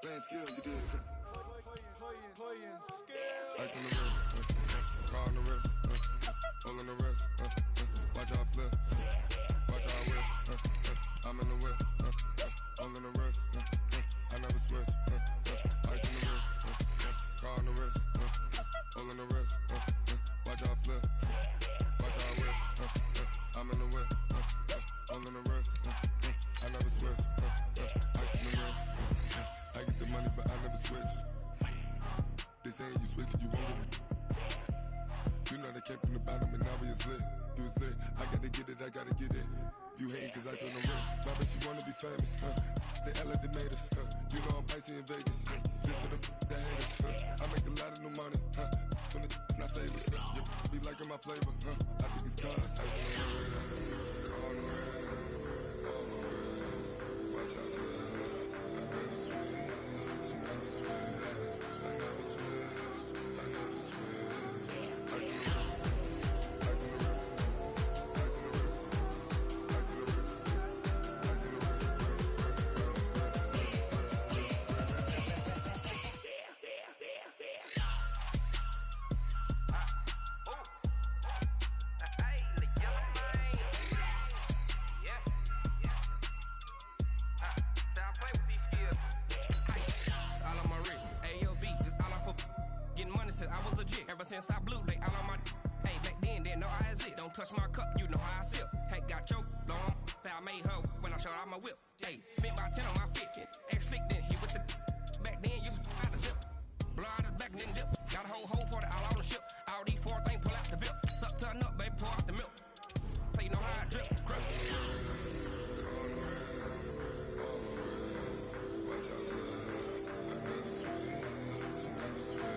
Playing skills, you did. Playing skills. Ice on the wrist, car on the wrist, hole in the wrist, watch how I flip, watch how I whip, I'm in the whip, hole in the wrist, I never switch, ice on the wrist, car on the wrist, hole in the wrist, watch how I flip, watch how I whip, I'm in the whip, hole in the wrist, I never switch, ice on the wrist, I get the money but I never switch. They saying you switch it, you won't get it. You know they came from the bottom and now we is lit. You was lit, I gotta get it, I gotta get it. You hating cause ice on the wrist. My bitch, you wanna be famous, They act like they made us, You know I'm icy in Vegas, This for the that hate us, I make a lot of new money, When it's not savers, You be liking my flavor, I think it's cause ice on the wrist, on the wrist, on the wrist. Watch out for this, I never switch, you never switch. I never switch, I never switch. Ice on the wrist, ice on the wrist, ice on the wrist, ice on the wrist, ice on the wrist, I was legit. Ever since I blew, they all on my. Hey, back then, didn't know I exist. Don't touch my cup, you know how I sip. Hey, got your long. Say I made her when I showed out my whip. Hey, spent my 10 on my fit. Ex-slick, then hit with the. Back then, used to out the zip. Blow out the back and then dip. Got a whole for the all on the ship. All these 4 things, pull out the VIP. Suck, turn up, baby, pour out the milk. So you know how I drip. Crush. Watch out for this, I never switch, you never switch.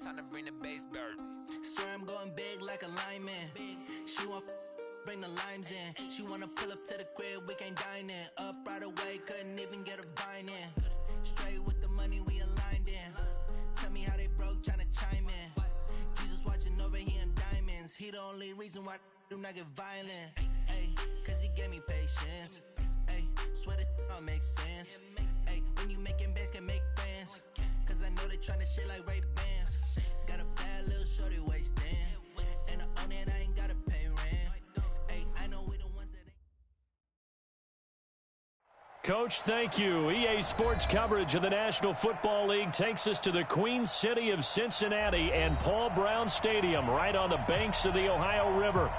Time to bring the bass bird. Swear I'm going big like a lineman. She want bring the limes in. She wanna pull up to the crib, we can't dine in. Up right away, couldn't even get a vine in. Straight with the money we aligned in. Tell me how they broke, tryna chime in. Jesus watching over here in diamonds. He the only reason why I do not get violent. Ay, cause he gave me patience. Ay, swear that all makes sense. Ay, when you making bands can make friends. Cause I know they tryna shit like Ray Bans. Got a bad little shorty wasting. And I own it, I ain't gotta pay rent. Ay, I know we the ones that ain't. Coach, thank you. EA Sports coverage of the National Football League takes us to the Queen City of Cincinnati and Paul Brown Stadium right on the banks of the Ohio River.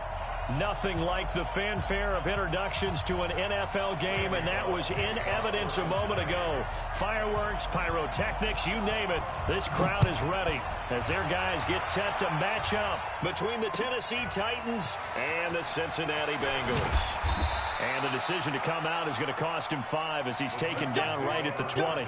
Nothing like the fanfare of introductions to an NFL game, and that was in evidence a moment ago. Fireworks, pyrotechnics, you name it. This crowd is ready as their guys get set to match up between the Tennessee Titans and the Cincinnati Bengals. And the decision to come out is going to cost him 5 as he's taken down right at the 20.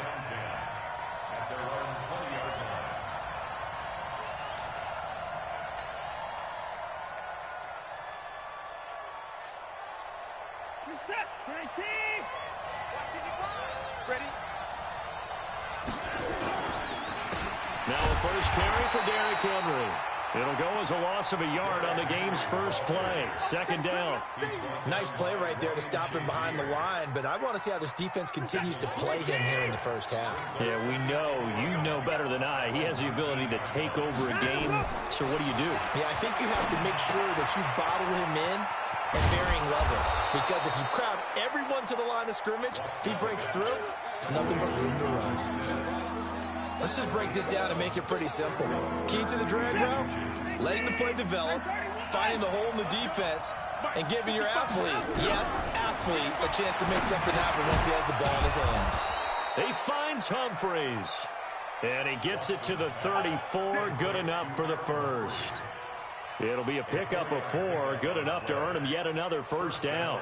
Now a first carry for Derrick Henry. It'll go as a loss of a yard on the game's first play. Second down. Nice play right there to stop him behind the line, but I want to see how this defense continues to play him here in the first half. Yeah, we know. You know better than I. He has the ability to take over a game. So what do you do? Yeah, I think you have to make sure that you bottle him in at varying levels. Because if you crowd everyone to the line of scrimmage, if he breaks through, there's nothing but room to run. Let's just break this down and make it pretty simple. Key to the drag route, letting the play develop, finding the hole in the defense, and giving your athlete, yes, athlete, a chance to make something happen once he has the ball in his hands. He finds Humphreys. And he gets it to the 34. Good enough for the first. It'll be a pickup of 4. Good enough to earn him yet another first down.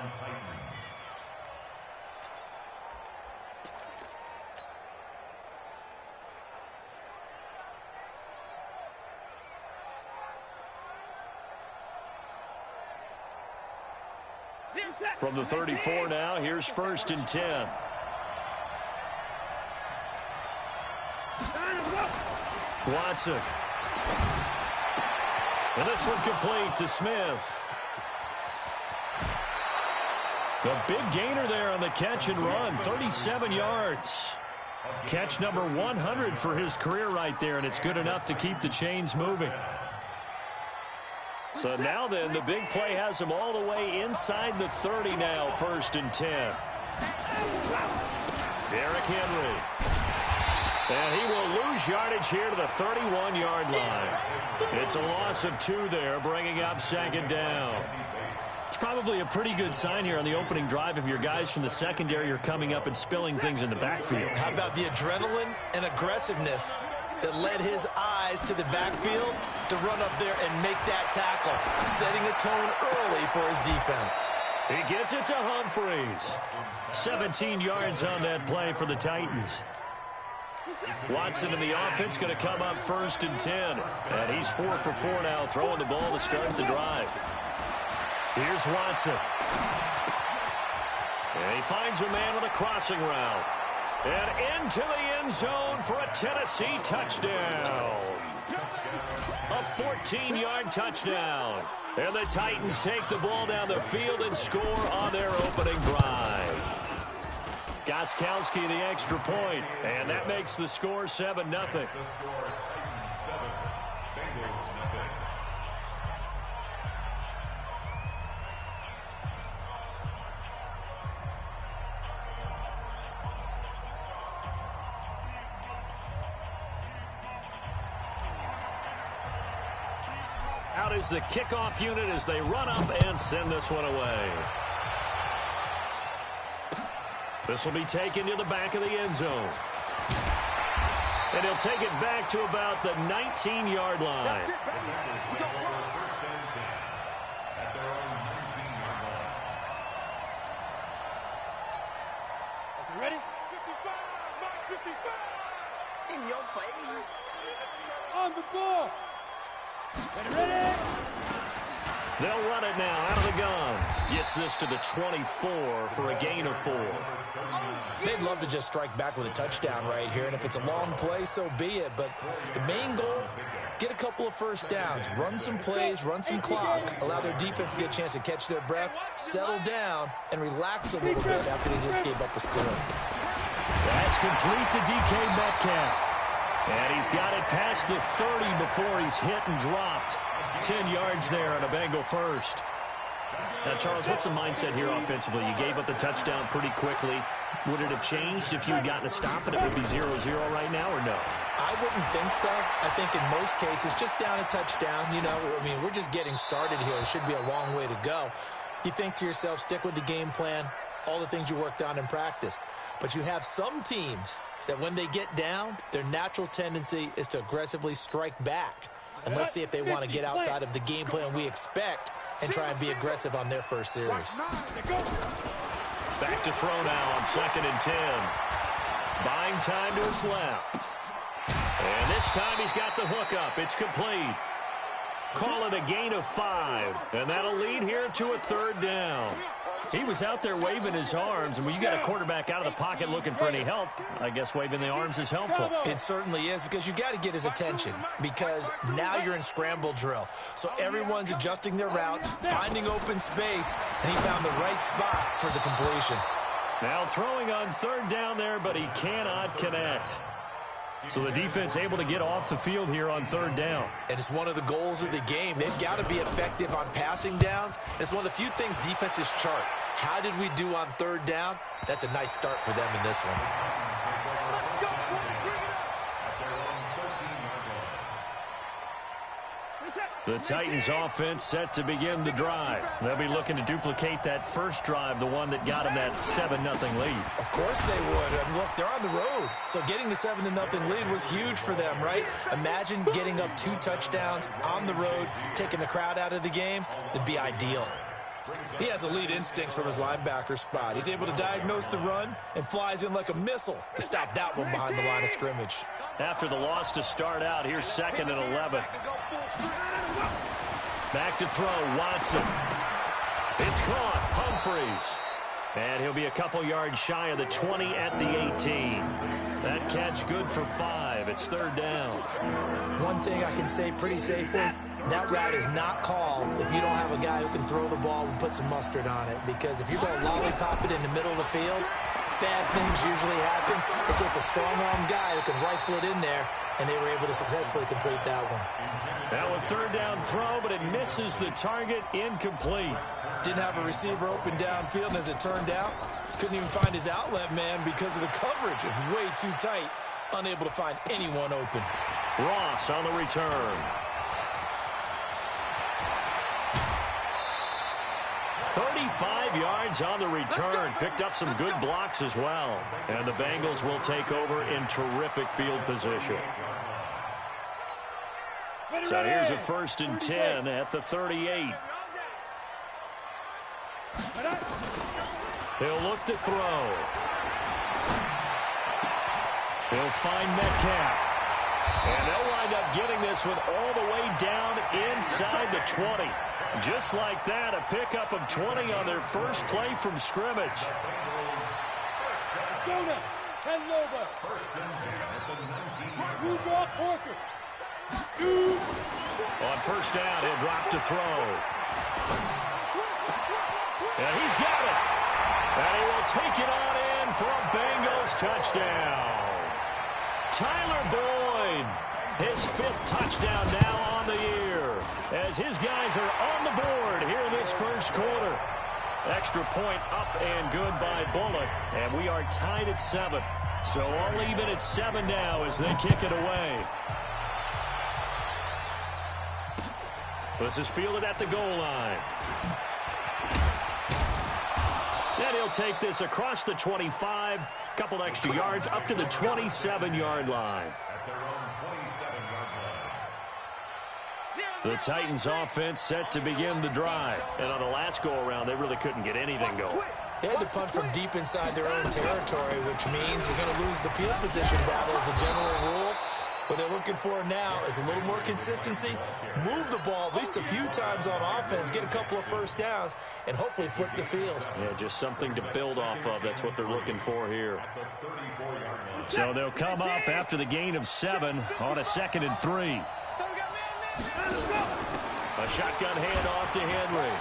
From the 34 now, here's 1st and 10. Watson. And this one complete to Smith. The big gainer there on the catch and run, 37 yards. Catch number 100 for his career right there, and it's good enough to keep the chains moving. So now then, the big play has him all the way inside the 30 now, 1st and 10. Derrick Henry. And he will lose yardage here to the 31-yard line. It's a loss of 2 there, bringing up 2nd down. It's probably a pretty good sign here on the opening drive if your guys from the secondary are coming up and spilling things in the backfield. How about the adrenaline and aggressiveness that led his eyes to the backfield to run up there and make that tackle, setting a tone early for his defense. He gets it to Humphreys. 17 yards on that play for the Titans. Watson in the offense going to come up 1st and 10. And he's 4 for 4 now, throwing the ball to start the drive. Here's Watson. And he finds a man with a crossing route. And into the end zone for a Tennessee touchdown. A 14-yard touchdown. And the Titans take the ball down the field and score on their opening drive. Gostkowski the extra point, and that makes the score 7-0. Out is the kickoff unit as they run up and send this one away. This will be taken to the back of the end zone. And he'll take it back to about the 19-yard line. Ready? 55! In your face! On the ball! Ready? They'll run it now out of the gun. Gets this to the 24 for a gain of 4. They'd love to just strike back with a touchdown right here, and if it's a long play, so be it. But the main goal, get a couple of first downs, run some plays, run some clock, allow their defense to get a chance to catch their breath, settle down, and relax a little bit after they just gave up a score. That's complete to DK Metcalf. And he's got it past the 30 before he's hit and dropped. 10 yards there on a Bengal first. Now, Charles, what's the mindset here offensively? You gave up the touchdown pretty quickly. Would it have changed if you had gotten a stop and it would be 0-0 right now, or no? I wouldn't think so. I think in most cases, just down a touchdown, you know, I mean, we're just getting started here. It should be a long way to go. You think to yourself, stick with the game plan, all the things you worked on in practice. But you have some teams that when they get down, their natural tendency is to aggressively strike back. And let's see if they want to get outside of the game plan we expect and try and be aggressive on their first series. Back to throw now on 2nd and 10. Buying time to his left. And this time he's got the hook up. It's complete. Call it a gain of 5, and that'll lead here to a 3rd down. He was out there waving his arms, and when you got a quarterback out of the pocket looking for any help, I guess waving the arms is helpful. It certainly is, because you got to get his attention, because now you're in scramble drill. So everyone's adjusting their routes, finding open space, and he found the right spot for the completion. Now throwing on 3rd down there, but he cannot connect. So the defense able to get off the field here on 3rd down. And it's one of the goals of the game. They've got to be effective on passing downs. It's one of the few things defenses chart. How did we do on 3rd down? That's a nice start for them in this one. The Titans offense set to begin the drive. They'll be looking to duplicate that first drive, the one that got them that 7-0 lead. Of course they would. And look, they're on the road. So getting the 7-0 lead was huge for them, right? Imagine getting up 2 touchdowns on the road, taking the crowd out of the game. It'd be ideal. He has elite instincts from his linebacker spot. He's able to diagnose the run and flies in like a missile to stop that one behind the line of scrimmage. After the loss to start out, here's 2nd and 11. Back to throw, Watson. It's caught, Humphreys. And he'll be a couple yards shy of the 20 at the 18. That catch good for 5. It's 3rd down. One thing I can say pretty safely, that route is not called if you don't have a guy who can throw the ball and put some mustard on it. Because if you're going to lollipop it in the middle of the field, bad things usually happen. It takes a strong-arm guy who can rifle it in there, and they were able to successfully complete that one. Now a 3rd down throw, but it misses the target, incomplete. Didn't have a receiver open downfield, and as it turned out, couldn't even find his outlet man because of the coverage. It was way too tight, unable to find anyone open. Ross on the return. 35 yards on the return. Picked up some good blocks as well. And the Bengals will take over in terrific field position. So here's a 1st and 10 at the 38. He'll look to throw. He'll find Metcalf. And they'll wind up getting this one all the way down inside the 20. Just like that, a pickup of 20 on their first play from scrimmage. On 1st down, he'll drop to throw. And he's got it. And he will take it on in for a Bengals touchdown. Tyler Boyd, his 5th touchdown now on the year, as his guys are on the board here in this first quarter. Extra point up and good by Bullock, and we are tied at 7. So all even at 7 now as they kick it away. This is fielded at the goal line. And he'll take this across the 25, couple extra yards up to the 27-yard line. The Titans offense set to begin the drive. And on the last go-around, they really couldn't get anything going. They had to punt from deep inside their own territory, which means you're going to lose the field position battle as a general rule. What they're looking for now is a little more consistency, move the ball at least a few times on offense, get a couple of 1st downs, and hopefully flip the field. Yeah, just something to build off of. That's what they're looking for here. So they'll come up after the gain of 7 on a 2nd and 3. A shotgun handoff to Henry.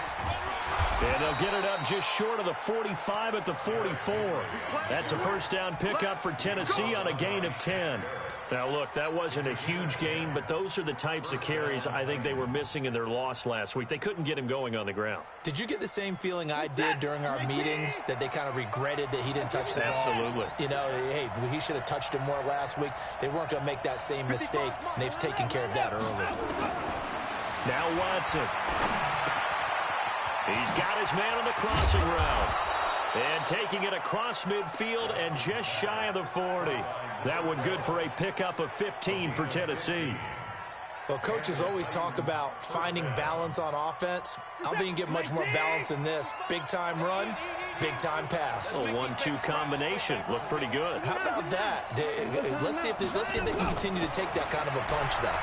And they'll get it up just short of the 45 at the 44. That's a 1st down pickup for Tennessee on a gain of 10. Now, look, that wasn't a huge gain, but those are the types of carries I think they were missing in their loss last week. They couldn't get him going on the ground. Did you get the same feeling I did during our meetings, that they kind of regretted that he didn't touch the ball? Absolutely. You know, hey, he should have touched him more last week. They weren't going to make that same mistake, and they've taken care of that early. Now Watson. He's got his man on the crossing route. And taking it across midfield and just shy of the 40. That one good for a pickup of 15 for Tennessee. Well, coaches always talk about finding balance on offense. I don't think you can get much more balance than this. Big-time run, big-time pass. A 1-2 combination. Looked pretty good. How about that? Let's see if they can continue to take that kind of a punch, though.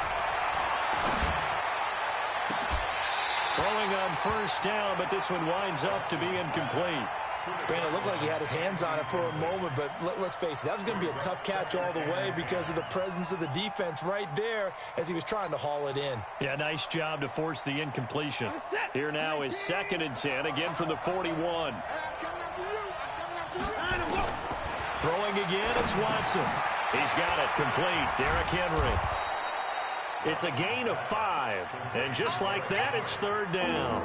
Throwing on first down, but this one winds up to be incomplete. Brandon, it looked like he had his hands on it for a moment, but let's face it, that was going to be a tough catch all the way because of the presence of the defense right there as he was trying to haul it in. Yeah, nice job to force the incompletion. Here now is 2nd and 10, again from the 41. Throwing again, it's Watson. He's got it complete. Derrick Henry. It's a gain of 5, and just like that, it's 3rd down.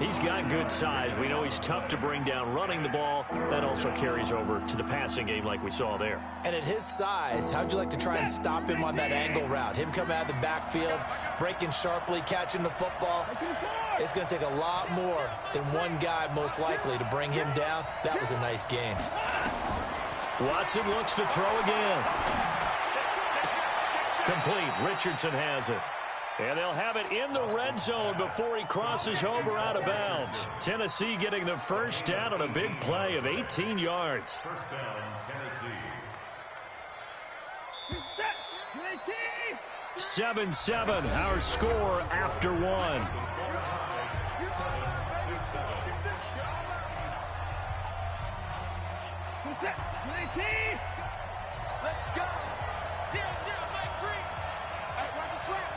He's got good size. We know he's tough to bring down running the ball. That also carries over to the passing game like we saw there. And at his size, how'd you like to try and stop him on that angle route? Him coming out of the backfield, breaking sharply, catching the football. It's going to take a lot more than one guy most likely to bring him down. That was a nice game. Watson looks to throw again. Complete. Richardson has it. And they'll have it in the red zone before he crosses over out of bounds. Tennessee getting the first down on a big play of 18 yards. First down, Tennessee. 7-7, our score after 1. Let's go. 0-0, Mike Free. Hey, watch the slant.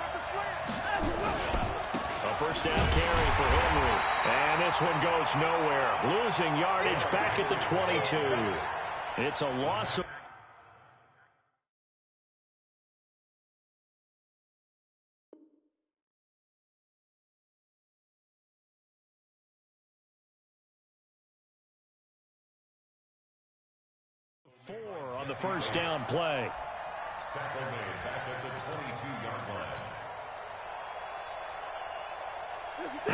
A first down carry for Henry. And this one goes nowhere. Losing yardage back at the 22. It's a loss of... Four on the first down play. Tackle made back at the 22-yard line.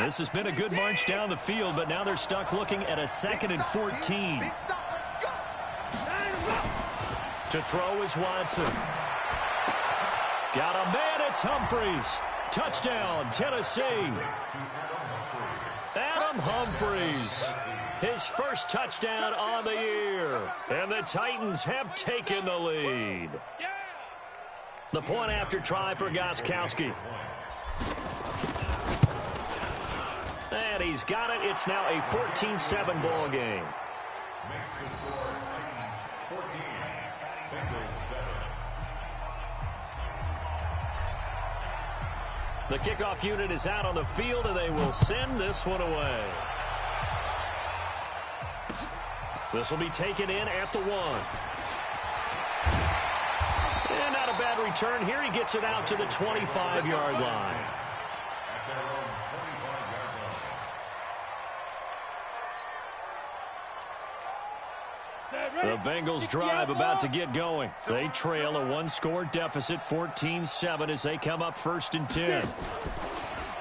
This has been a good march down the field, but now they're stuck looking at a 2nd and 14. To throw is Watson. Got a man, it's Humphreys. Touchdown, Tennessee. Adam Humphreys. His first touchdown on the year. And the Titans have taken the lead. The point after try for Gostkowski. And he's got it. It's now a 14-7 ball game. The kickoff unit is out on the field, and they will send this one away. This will be taken in at the 1. And not a bad return here. He gets it out to the 25-yard line. The Bengals drive about to get going. They trail a one-score deficit, 14-7, as they come up 1st and 10.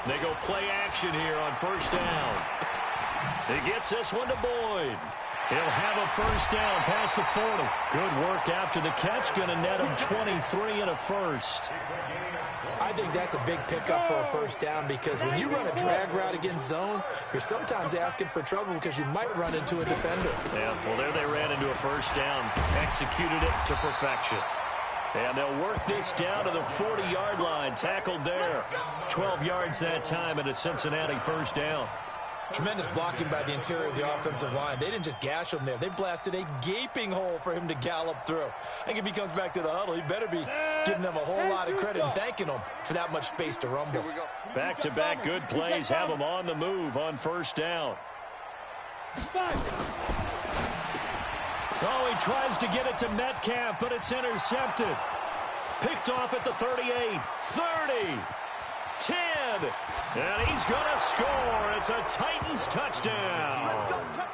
They go play action here on first down. He gets this one to Boyd. He'll have a first down past the 40. Good work after the catch. Going to net him 23 and a first. I think that's a big pickup for a first down because when you run a drag route against zone, you're sometimes asking for trouble because you might run into a defender. Yeah, well, there they ran into a first down. Executed it to perfection. And they'll work this down to the 40-yard line. Tackled there. 12 yards that time and a Cincinnati first down. Tremendous blocking by the interior of the offensive line. They didn't just gash him there. They blasted a gaping hole for him to gallop through. I think if he comes back to the huddle, he better be giving them a whole lot of credit and thanking them for that much space to rumble. Back-to-back good plays have him on the move on first down. Oh, he tries to get it to Metcalf, but it's intercepted. Picked off at the 38, 30. 10, and he's going to score. It's a Titans touchdown.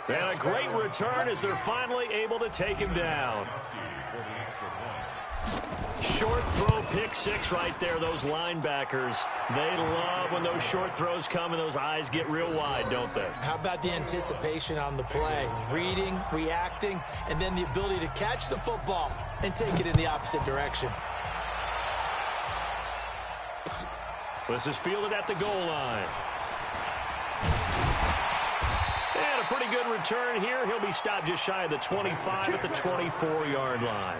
And a great return as they're finally able to take him down. Short throw, pick six right there. Those linebackers, they love when those short throws come and those eyes get real wide, don't they? How about the anticipation on the play? Reading, reacting, and then the ability to catch the football and take it in the opposite direction. This is fielded at the goal line. And a pretty good return here. He'll be stopped just shy of the 25 at the 24-yard line.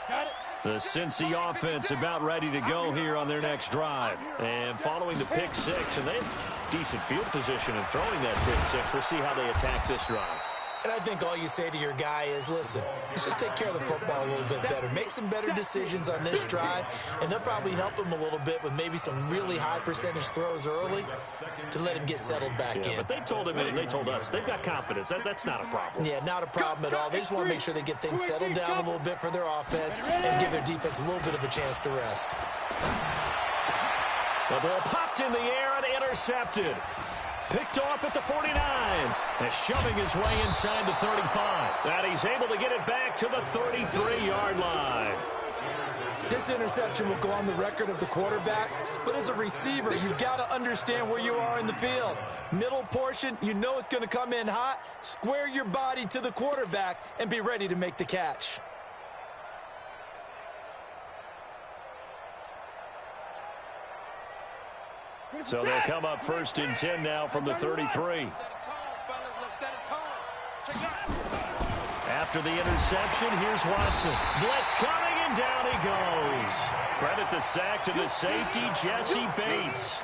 Got it. The Cincy offense about ready to go here on their next drive. And following the pick six, and they have decent field position in throwing that pick six. We'll see how they attack this drive. And I think all you say to your guy is, listen, let's just take care of the football a little bit better. Make some better decisions on this drive, and they'll probably help him a little bit with maybe some really high percentage throws early to let him get settled back in. But they told him and they told us they've got confidence. That's not a problem. Yeah, not a problem at all. They just want to make sure they get things settled down a little bit for their offense and give their defense a little bit of a chance to rest. The ball popped in the air and intercepted. Picked off at the 49. And shoving his way inside the 35. And he's able to get it back to the 33-yard line. This interception will go on the record of the quarterback, but as a receiver, you've got to understand where you are in the field. Middle portion, you know it's going to come in hot. Square your body to the quarterback and be ready to make the catch. So they'll come up first and 10 now from the 33. After the interception, here's Watson. Blitz coming, and down he goes. Credit the sack to the safety, Jesse Bates.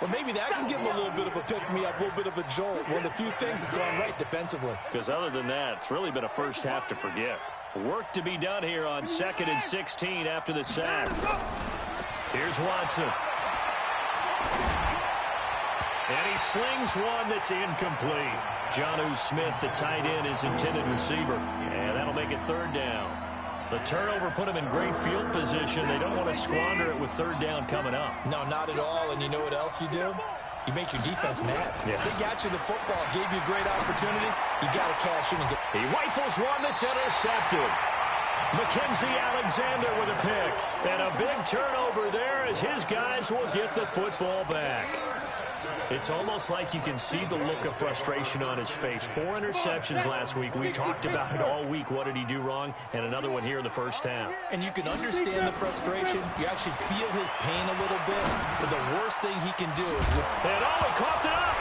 Well, maybe that can give him a little bit of a pick-me-up, a little bit of a jolt. One of the few things has gone right defensively. Because other than that, it's really been a first half to forget. Work to be done here on 2nd and 16 after the sack. Here's Watson. And he slings one that's incomplete. Jonnu Smith, the tight end, his intended receiver. And that'll make it 3rd down. The turnover put him in great field position. They don't want to squander it with 3rd down coming up. No, not at all. And you know what else you do? You make your defense mad. Yeah. They got you the football, gave you a great opportunity. You got to cash in and get. He rifles one that's intercepted. Mackenzie Alexander with a pick. And a big turnover there as his guys will get the football back. It's almost like you can see the look of frustration on his face. 4 interceptions last week. We talked about it all week. What did he do wrong? And another one here in the first half. And you can understand the frustration. You actually feel his pain a little bit. But the worst thing he can do is... And he coughed it up!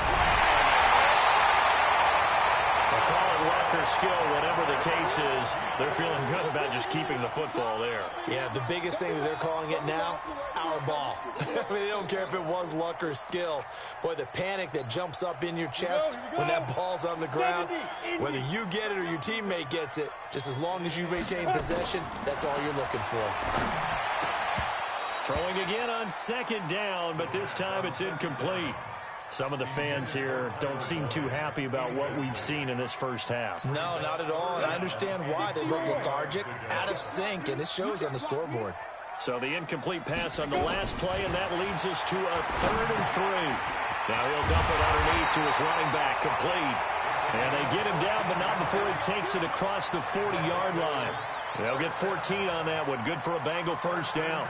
They'll call it luck or skill, whatever the case is. They're feeling good about just keeping the football there. Yeah, the biggest thing that they're calling it now, our ball. I mean, they don't care if it was luck or skill. Boy, the panic that jumps up in your chest when that ball's on the ground, whether you get it or your teammate gets it, just as long as you maintain possession, that's all you're looking for. Throwing again on 2nd down, but this time it's incomplete. Some of the fans here don't seem too happy about what we've seen in this first half. No, not at all, and I understand why. They look lethargic, out of sync, and it shows on the scoreboard. So the incomplete pass on the last play, and that leads us to a 3rd and 3. Now he'll dump it underneath to his running back, complete. And they get him down, but not before he takes it across the 40-yard line. They'll get 14 on that one. Good for a Bengal first down.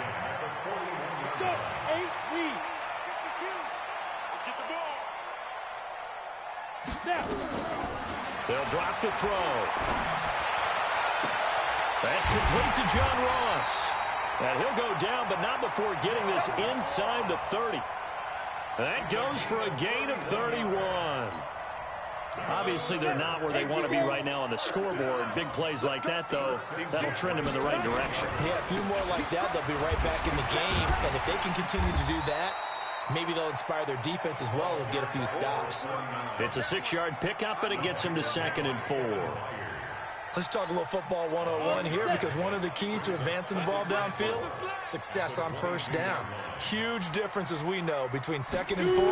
They'll drop the throw. That's complete to John Ross. And he'll go down, but not before getting this inside the 30. That goes for a gain of 31. Obviously, they're not where they want to be right now on the scoreboard. Big plays like that, though, that'll trend them in the right direction. Yeah, a few more like that, they'll be right back in the game. And if they can continue to do that, maybe they'll inspire their defense as well and get a few stops. It's a 6-yard pickup, and it gets them to 2nd and 4. Let's talk a little football 101 here, because one of the keys to advancing the ball downfield, success on 1st down. Huge difference, as we know, between 2nd and 4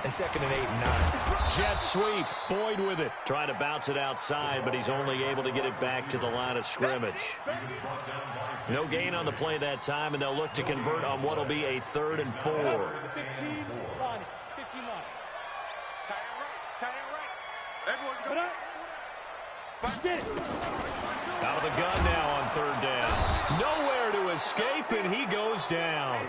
and 2nd and 8 and 9. Jet sweep. Boyd with it. Trying to bounce it outside, but he's only able to get it back to the line of scrimmage. No gain on the play that time, and they'll look to convert on what will be a 3rd and 4. 15 line. 15 line. Tight end right. Everyone go. Out of the gun now on 3rd down. Nowhere to escape, and he goes down.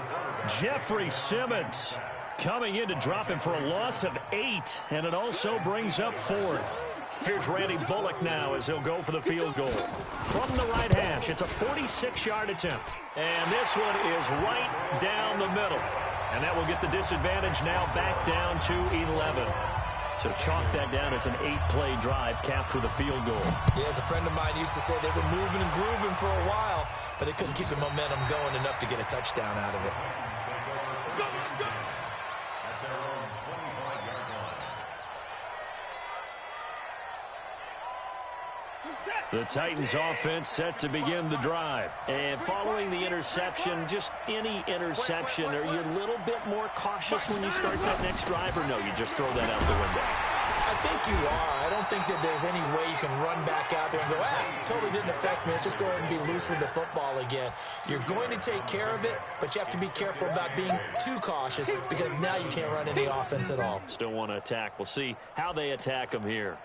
Jeffrey Simmons coming in to drop him for a loss of 8, and it also brings up 4th. Here's Randy Bullock now as he'll go for the field goal. From the right hash, it's a 46-yard attempt. And this one is right down the middle. And that will get the disadvantage now back down to 11. So chalk that down as an 8-play drive capped with a field goal. Yeah, as a friend of mine used to say, they were moving and grooving for a while. but they couldn't keep the momentum going enough to get a touchdown out of it. The Titans offense set to begin the drive. And following the interception, just any interception, are you a little bit more cautious when you start that next drive, or no, you just throw that out the window? I think you are. I don't think that there's any way you can run back out there and go, totally didn't affect me. Let's just go ahead and be loose with the football again. You're going to take care of it, but you have to be careful about being too cautious because now you can't run any offense at all. Still want to attack. We'll see how they attack them here.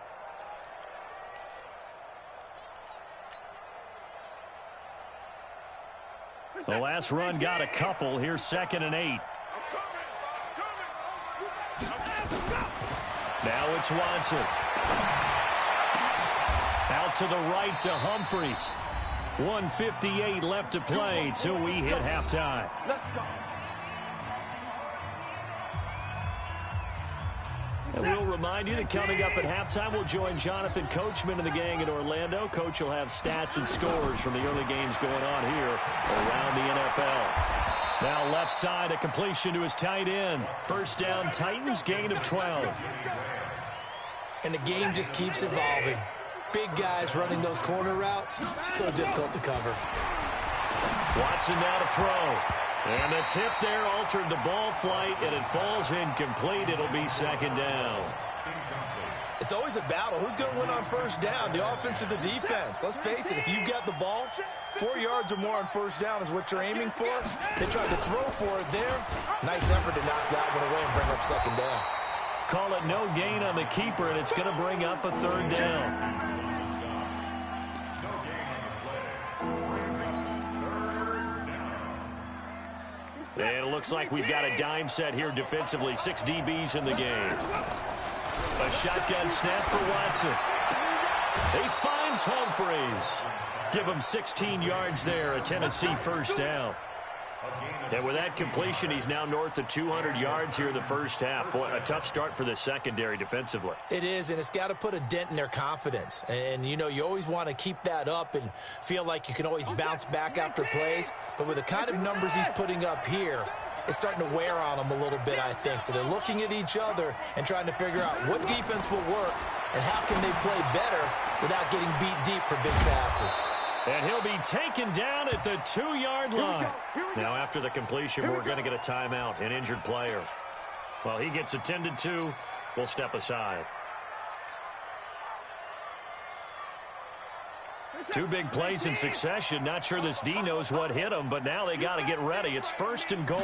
The last run got a couple. Here's 2nd and 8. Now it's Watson. Out to the right to Humphreys. 1:58 left to play till we hit halftime. Let's go. And we'll remind you that coming up at halftime, we'll join Jonathan Coachman and the gang in Orlando. Coach will have stats and scores from the early games going on here around the NFL. Now left side, a completion to his tight end. First down, Titans, gain of 12. And the game just keeps evolving. Big guys running those corner routes, so difficult to cover. Watson now to throw. And the tip there altered the ball flight, and it falls incomplete. It'll be 2nd down. It's always a battle. Who's going to win on first down, the offense or the defense? Let's face it, if you've got the ball, 4 yards or more on first down is what you're aiming for. They tried to throw for it there. Nice effort to knock that one away and bring up 2nd down. Call it no gain on the keeper, and it's going to bring up a 3rd down. And it looks like we've got a dime set here defensively. 6 DBs in the game. A shotgun snap for Watson. He finds Humphreys. Give him 16 yards there, a Tennessee first down. And with that completion, he's now north of 200 yards here in the first half. Boy, a tough start for the secondary defensively. It is, and it's got to put a dent in their confidence. And, you know, you always want to keep that up and feel like you can always bounce back after plays. But with the kind of numbers he's putting up here, it's starting to wear on them a little bit, I think. So they're looking at each other and trying to figure out what defense will work and how can they play better without getting beat deep for big passes. And he'll be taken down at the 2-yard line. Now, after the completion, we're going to get a timeout, an injured player. Well, he gets attended to. We'll step aside. 2 big plays in succession. Not sure this D knows what hit him, but now they got to get ready. It's 1st and goal.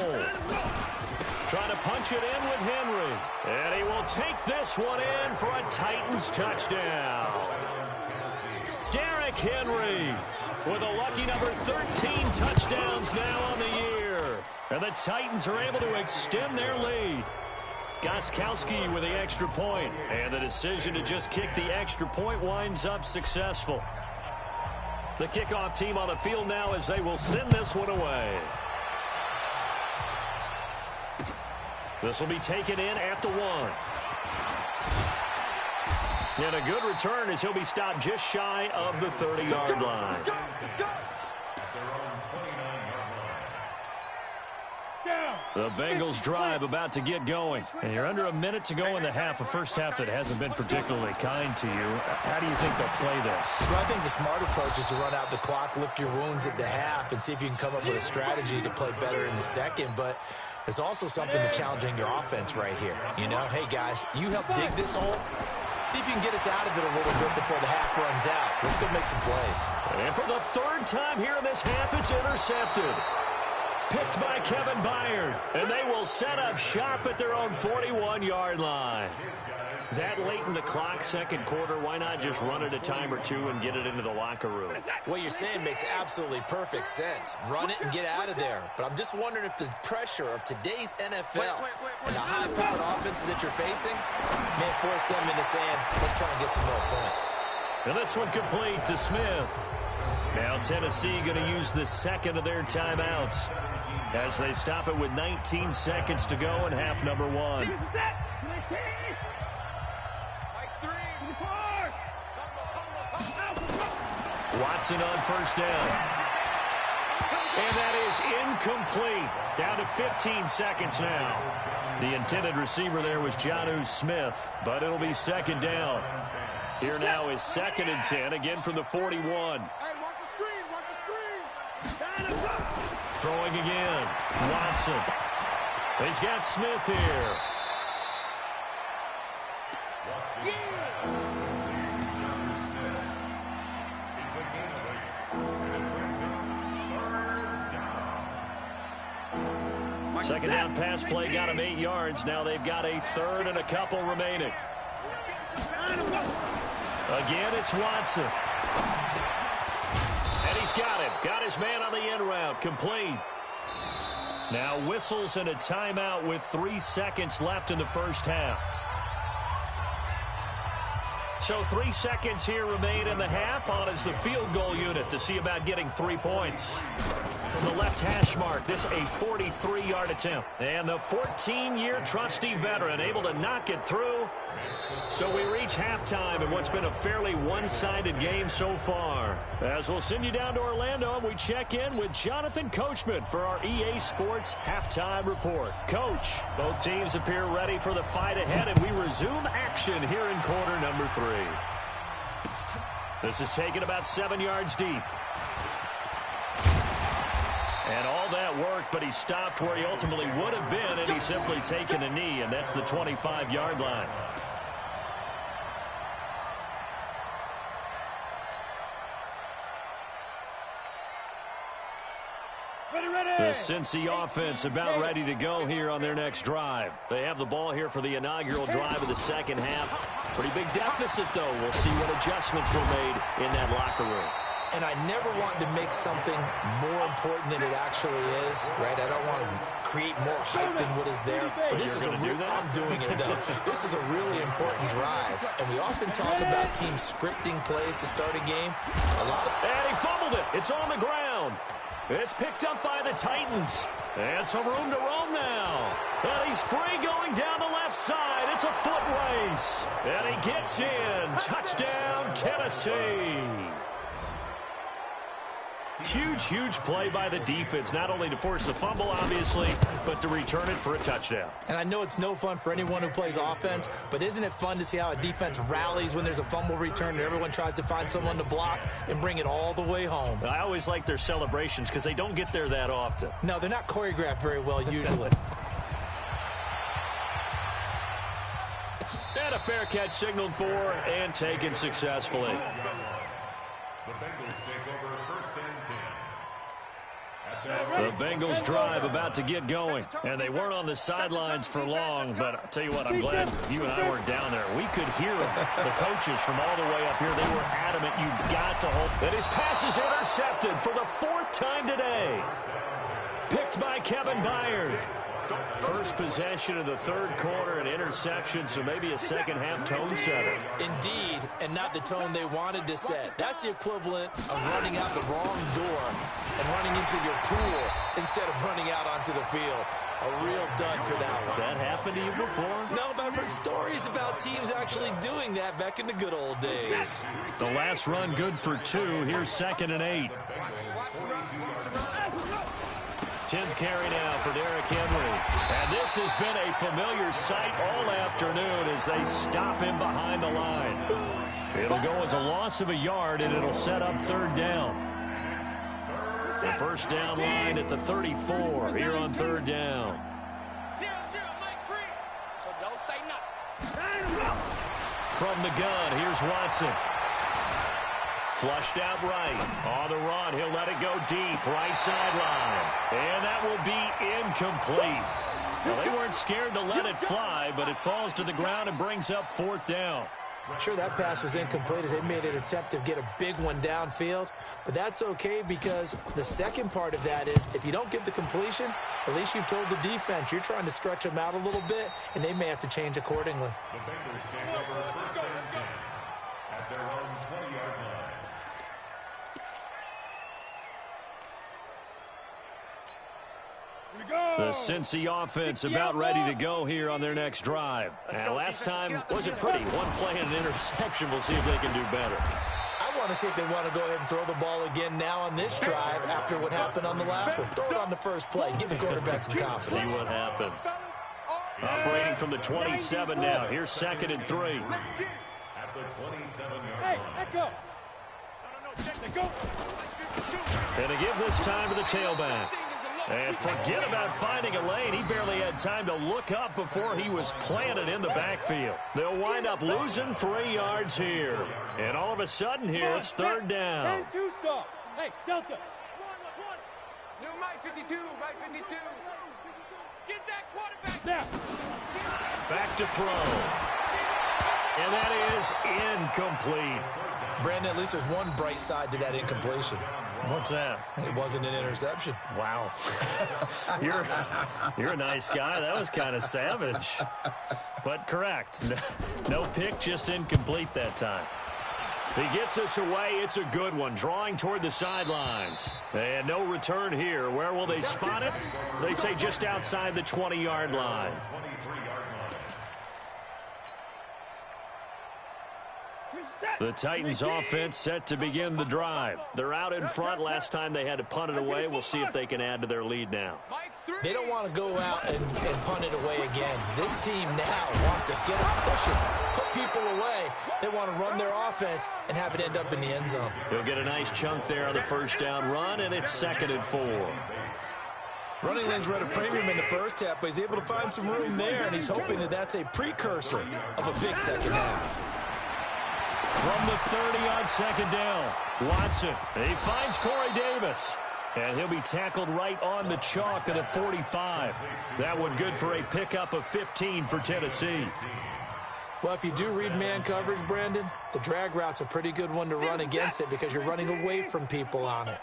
Trying to punch it in with Henry. And he will take this one in for a Titans touchdown. Derrick Henry with a lucky number 13 touchdowns now on the year. And the Titans are able to extend their lead. Gostkowski with the extra point. And the decision to just kick the extra point winds up successful. The kickoff team on the field now as they will send this one away. This will be taken in at the 1. And a good return as he'll be stopped just shy of the 30-yard line. The Bengals drive about to get going. And you're under a minute to go in the half, a first half that hasn't been particularly kind to you. How do you think they'll play this? Well, I think the smart approach is to run out the clock, lick your wounds at the half, and see if you can come up with a strategy to play better in the second. But there's also something to challenging your offense right here. You know, hey, guys, you help dig this hole. See if you can get us out of it a little bit before the half runs out. Let's go make some plays. And for the 3rd time here in this half, it's intercepted. Picked by Kevin Byard. And they will set up shop at their own 41-yard line. That late in the clock, second quarter, why not just run it a time or two and get it into the locker room? What you're saying makes absolutely perfect sense. Run it and get out of there. But I'm just wondering if the pressure of today's NFL and the high-powered offenses that you're facing may force them into saying, let's try and get some more points. And this one complete to Smith. Now Tennessee going to use the 2nd of their timeouts as they stop it with 19 seconds to go in half number 1. Watson on first down. And that is incomplete. Down to 15 seconds now. The intended receiver there was Jonnu Smith, but it'll be second down. Here now is 2nd and 10, again from the 41. Hey, watch the screen, watch the screen. Throwing again. Watson. He's got Smith here. Second down pass play got him 8 yards. Now they've got a 3rd and a couple remaining. Again, it's Watson. And he's got him. Got his man on the end route. Complete. Now whistles and a timeout with 3 seconds left in the first half. So 3 seconds here remain in the half. On is the field goal unit to see about getting 3 points. From the left hash mark, this a 43-yard attempt. And the 14-year trusty veteran able to knock it through. So we reach halftime in what's been a fairly one-sided game so far. As we'll send you down to Orlando, and we check in with Jonathan Coachman for our EA Sports Halftime Report. Coach, both teams appear ready for the fight ahead, and we resume action here in quarter number 3. This is taken about 7 yards deep. And all that worked, but he stopped where he ultimately would have been, and he's simply taken a knee, and that's the 25-yard line. The Cincy offense about ready to go here on their next drive. They have the ball here for the inaugural drive of the second half. Pretty big deficit, though. We'll see what adjustments were made in that locker room. And I never want to make something more important than it actually is, right? I don't want to create more hype than what is there. But this is I'm doing it, though. This is a really important drive. And we often talk about teams scripting plays to start a game. And he fumbled it. It's on the ground. It's picked up by the Titans. And some room to roam now. And he's free going down the left side. It's a foot race. And he gets in. Touchdown, Tennessee. Huge, huge play by the defense, not only to force the fumble, obviously, but to return it for a touchdown. And I know it's no fun for anyone who plays offense, but isn't it fun to see how a defense rallies when there's a fumble return and everyone tries to find someone to block and bring it all the way home? I always like their celebrations because they don't get there that often. No, they're not choreographed very well usually. And a fair catch signaled for and taken successfully. The Bengals drive about to get going. And they weren't on the sidelines for long, but I'll tell you what, I'm glad you and I weren't down there. We could hear the coaches from all the way up here. They were adamant, you've got to hold. And his pass is intercepted for the 4th time today. Picked by Kevin Byard. First possession of the 3rd quarter, an interception, so maybe a second-half tone setter. Indeed, and not the tone they wanted to set. That's the equivalent of running out the wrong door and running into your pool instead of running out onto the field. A real dud for that one. Has that happened to you before? No, but I've heard stories about teams actually doing that back in the good old days. The last run good for 2. Here's 2nd and 8. 10th carry now for Derrick Henry. And this has been a familiar sight all afternoon as they stop him behind the line. It'll go as a loss of a yard, and it'll set up 3rd down. The first down line at the 34 here on 3rd down. 0-0, Mike free. So don't say nothing. From the gun, here's Watson. Flushed out right. On the run, he'll let it go deep. Right sideline. And that will be incomplete. Well, they weren't scared to let it fly, but it falls to the ground and brings up 4th down. Sure, that pass was incomplete as they made an attempt to get a big one downfield. But that's okay because the second part of that is if you don't get the completion, at least you've told the defense you're trying to stretch them out a little bit, and they may have to change accordingly. The Bengals take over 1st and 10 at their own 20-yard line. The Cincy offense about ready to go here on their next drive. And last time wasn't pretty. One play and an interception. We'll see if they can do better. I want to see if they want to go ahead and throw the ball again now on this drive after what happened on the last one. Throw it on the first play. Give the quarterback some confidence. See what happens. Operating from the 27 now. Here's 2nd and 3. At the 27-yard Hey, line. let go. No, And to give this time to the tailback. And forget about finding a lane. He barely had time to look up before he was planted in the backfield. They'll wind up losing 3 yards here. And all of a sudden here, it's 3rd down. 10-2 soft. Hey, Delta. New Mike 52, Mike 52. Get that quarterback. There. Back to throw. And that is incomplete. Brandon, at least there's one bright side to that incompletion. What's that? It wasn't an interception. Wow. You're a nice guy. That was kind of savage. But correct. No pick, just incomplete that time. He gets us away. It's a good one. Drawing toward the sidelines. And no return here. Where will they spot it? They say just outside the 20-yard line. The Titans offense set to begin the drive. They're out in front. Last time they had to punt it away. We'll see if they can add to their lead now. They don't want to go out and punt it away again. This team now wants to get a cushion, put people away. They want to run their offense and have it end up in the end zone. He'll get a nice chunk there on the first down run, and it's 2nd and 4. Running lanes were at a premium in the first half, but he's able to find some room there, and he's hoping that that's a precursor of a big second half. From the 30 on 2nd down, Watson. He finds Corey Davis. And he'll be tackled right on the chalk of the 45. That one good for a pickup of 15 for Tennessee. Well, if you do read man coverage, Brandon, the drag route's a pretty good one to run against it because you're running away from people on it.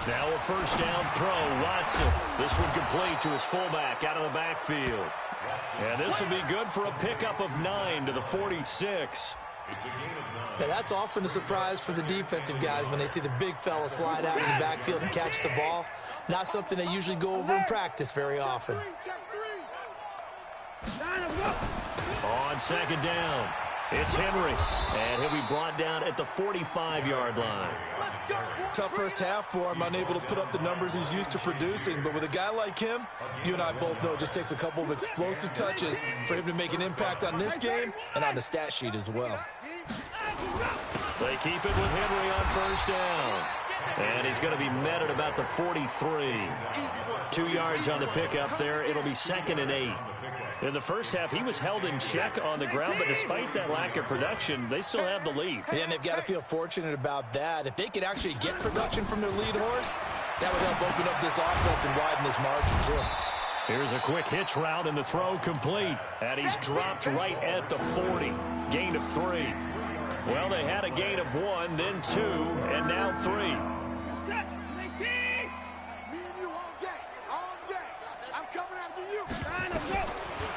Now a first down throw, Watson. This one complete to his fullback out of the backfield. And this will be good for a pickup of 9 to the 46. Now, that's often a surprise for the defensive guys when they see the big fella slide out in the backfield and catch the ball. Not something they usually go over in practice very often. On 2nd down, it's Henry. And he'll be brought down at the 45-yard line. Tough first half for him, unable to put up the numbers he's used to producing. But with a guy like him, you and I both know it just takes a couple of explosive touches for him to make an impact on this game and on the stat sheet as well. They keep it with Henry on first down. And he's going to be met at about the 43. 2 yards on the pickup there. It'll be 2nd and 8. In the first half, he was held in check on the ground, but despite that lack of production, they still have the lead. And they've got to feel fortunate about that. If they could actually get production from their lead horse, that would help open up this offense and widen this margin, too. Here's a quick hitch route, and the throw complete. And he's dropped right at the 40. Gain of 3. Well, they had a gain of 1, then 2, and now 3.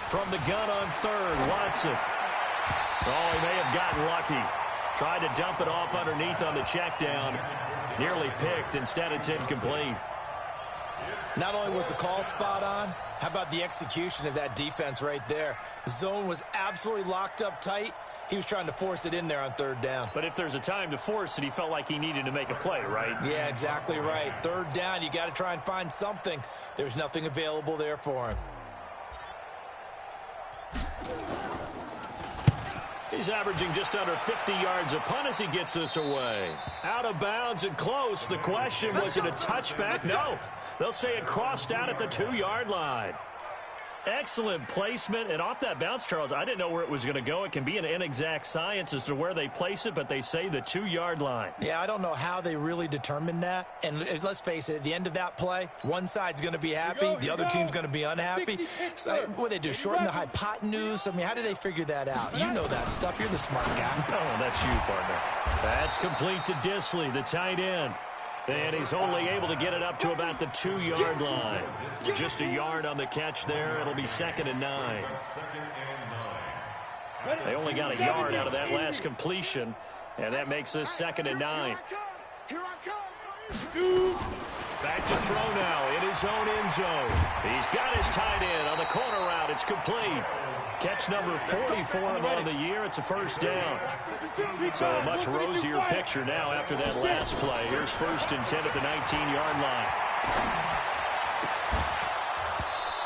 From the gun on 3rd, Watson. Oh, he may have gotten lucky. Tried to dump it off underneath on the check down. Nearly picked. Instead, it's incomplete. Not only was the call spot on, how about the execution of that defense right there? The zone was absolutely locked up tight. He was trying to force it in there on 3rd down. But if there's a time to force it, he felt like he needed to make a play, right? Yeah, exactly right. 3rd down, you got to try and find something. There's nothing available there for him. He's averaging just under 50 yards a punt as he gets this away. Out of bounds and close. The question, was it a touchback? No. They'll say it crossed out at the 2-yard line. Excellent placement. And off that bounce, Charles, I didn't know where it was going to go. It can be an inexact science as to where they place it, but they say the 2-yard line. Yeah, I don't know how they really determined that. And let's face it, at the end of that play, one side's going to be happy, the other team's going to be unhappy. So, what do they do, shorten the hypotenuse? I mean, how do they figure that out? You know that stuff. You're the smart guy. Oh, that's you, partner. That's complete to Disley, the tight end. And he's only able to get it up to about the 2-yard line. Just a yard on the catch there. It'll be 2nd and 9. They only got a yard out of that last completion, and that makes this 2nd and 9. Back to throw now in his own end zone. He's got his tight end on the corner route. It's complete. Catch number 40 for him on the year. It's a first down. So a much rosier picture now after that last play. Here's 1st and 10 at the 19-yard line.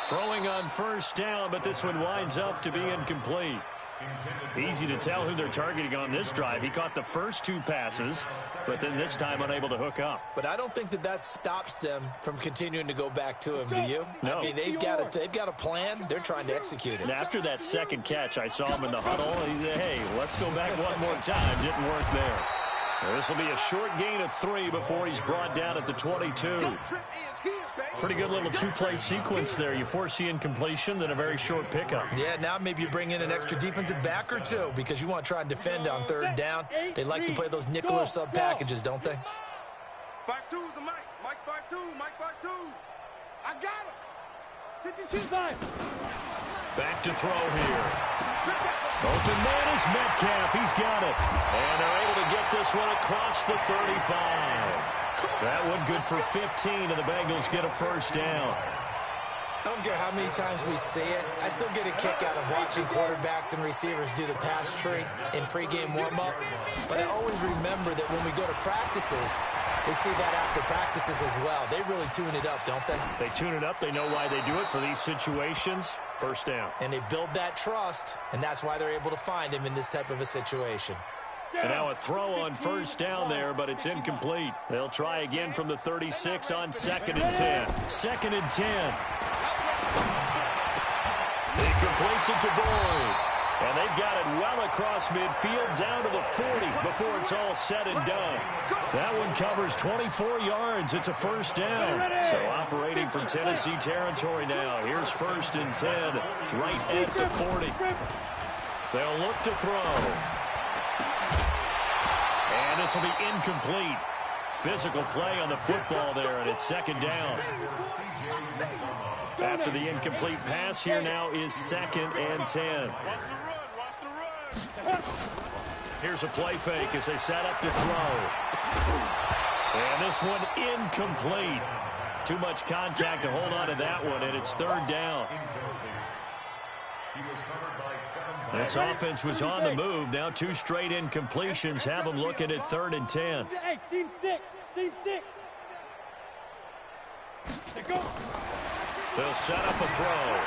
Throwing on first down, but this one winds up to be incomplete. Easy to tell who they're targeting on this drive. He caught the first 2 passes, but then this time unable to hook up. But I don't think that stops them from continuing to go back to him, do you? No. I mean, they've got a plan. They're trying to execute it. And after that second catch, I saw him in the huddle. He said, hey, let's go back one more time. Didn't work there. This will be a short gain of 3 before he's brought down at the 22. Pretty good little 2-play sequence there. You force the incompletion, then a very short pickup. Yeah, now maybe you bring in an extra defensive back or 2 because you want to try and defend on 3rd down. They like to play those nickel or sub packages, don't they? 5-2's the Mike. Mike 5-2. Mike 5-2. I got him. 52. Back to throw here. Open man is Metcalf. He's got it. And they're able to get this one across the 35. That one good for 15, and the Bengals get a first down. I don't care how many times we see it. I still get a kick out of watching quarterbacks and receivers do the pass tree in pregame warm-up. But I always remember that when we go to practices, we see that after practices as well. They really tune it up, don't they? They tune it up. They know why they do it for these situations. First down. And they build that trust, and that's why they're able to find him in this type of a situation. And now a throw on first down there, but it's incomplete. They'll try again from the 36 on 2nd and 10. 2nd and 10. He completes it to Boyd. And they've got it well across midfield down to the 40 before it's all said and done. That one covers 24 yards. It's a first down. So operating from Tennessee territory now. Here's 1st and 10 right at the 40. They'll look to throw. And this will be incomplete. Physical play on the football there, and it's 2nd down. After the incomplete pass, here now is 2nd and 10. Here's a play fake as they set up to throw. And this one incomplete. Too much contact to hold on to that one, and it's 3rd down. This offense was on the move. Now 2 straight incompletions have them looking at 3rd and 10. Hey, seam 6. Seam 6. Go. They'll set up a throw.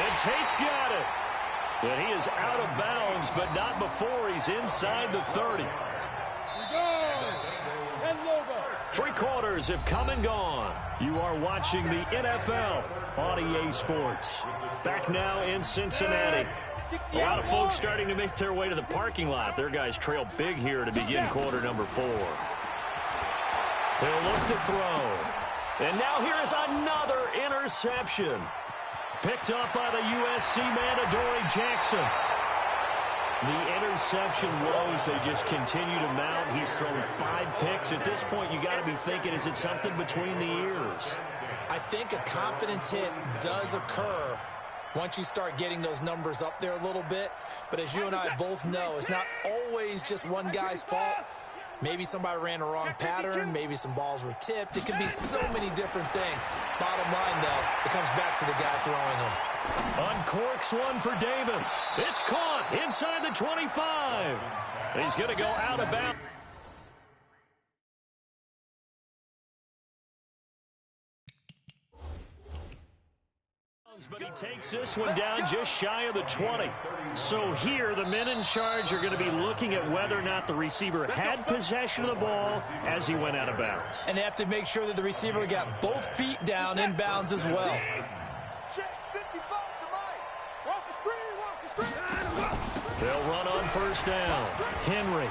And Tate's got it. But he is out of bounds, but not before he's inside the 30. 3 quarters have come and gone. You are watching the NFL on EA Sports. Back now in Cincinnati. A lot of folks starting to make their way to the parking lot. Their guys trail big here to begin quarter number 4. They'll look to throw. And now here is another interception. Picked up by the USC man, Adoree Jackson. The interception woes, they just continue to mount. He's thrown 5 picks. At this point, you got to be thinking, is it something between the ears? I think a confidence hit does occur once you start getting those numbers up there a little bit. But as you and I both know, it's not always just one guy's fault. Maybe somebody ran a wrong pattern. Maybe some balls were tipped. It could be so many different things. Bottom line, though, it comes back to the guy throwing them. Uncorks one for Davis. It's caught inside the 25. He's going to go out of bounds. But he takes this one down just shy of the 20. So here, the men in charge are going to be looking at whether or not the receiver had possession of the ball as he went out of bounds. And they have to make sure that the receiver got both feet down in bounds as well. They'll run on first down. Henry.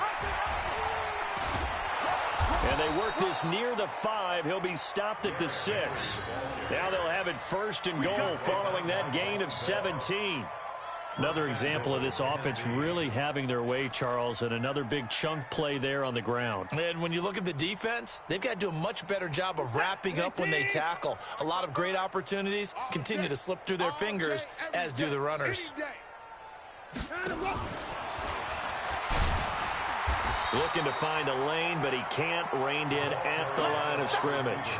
And they work this near the 5. He'll be stopped at the 6. Now they'll have it 1st and goal following that gain of 17. Another example of this offense really having their way, Charles, and another big chunk play there on the ground. And when you look at the defense, they've got to do a much better job of wrapping up when they tackle. A lot of great opportunities continue to slip through their fingers, as do the runners. Looking to find a lane, but he can't. Reined in at the line of scrimmage.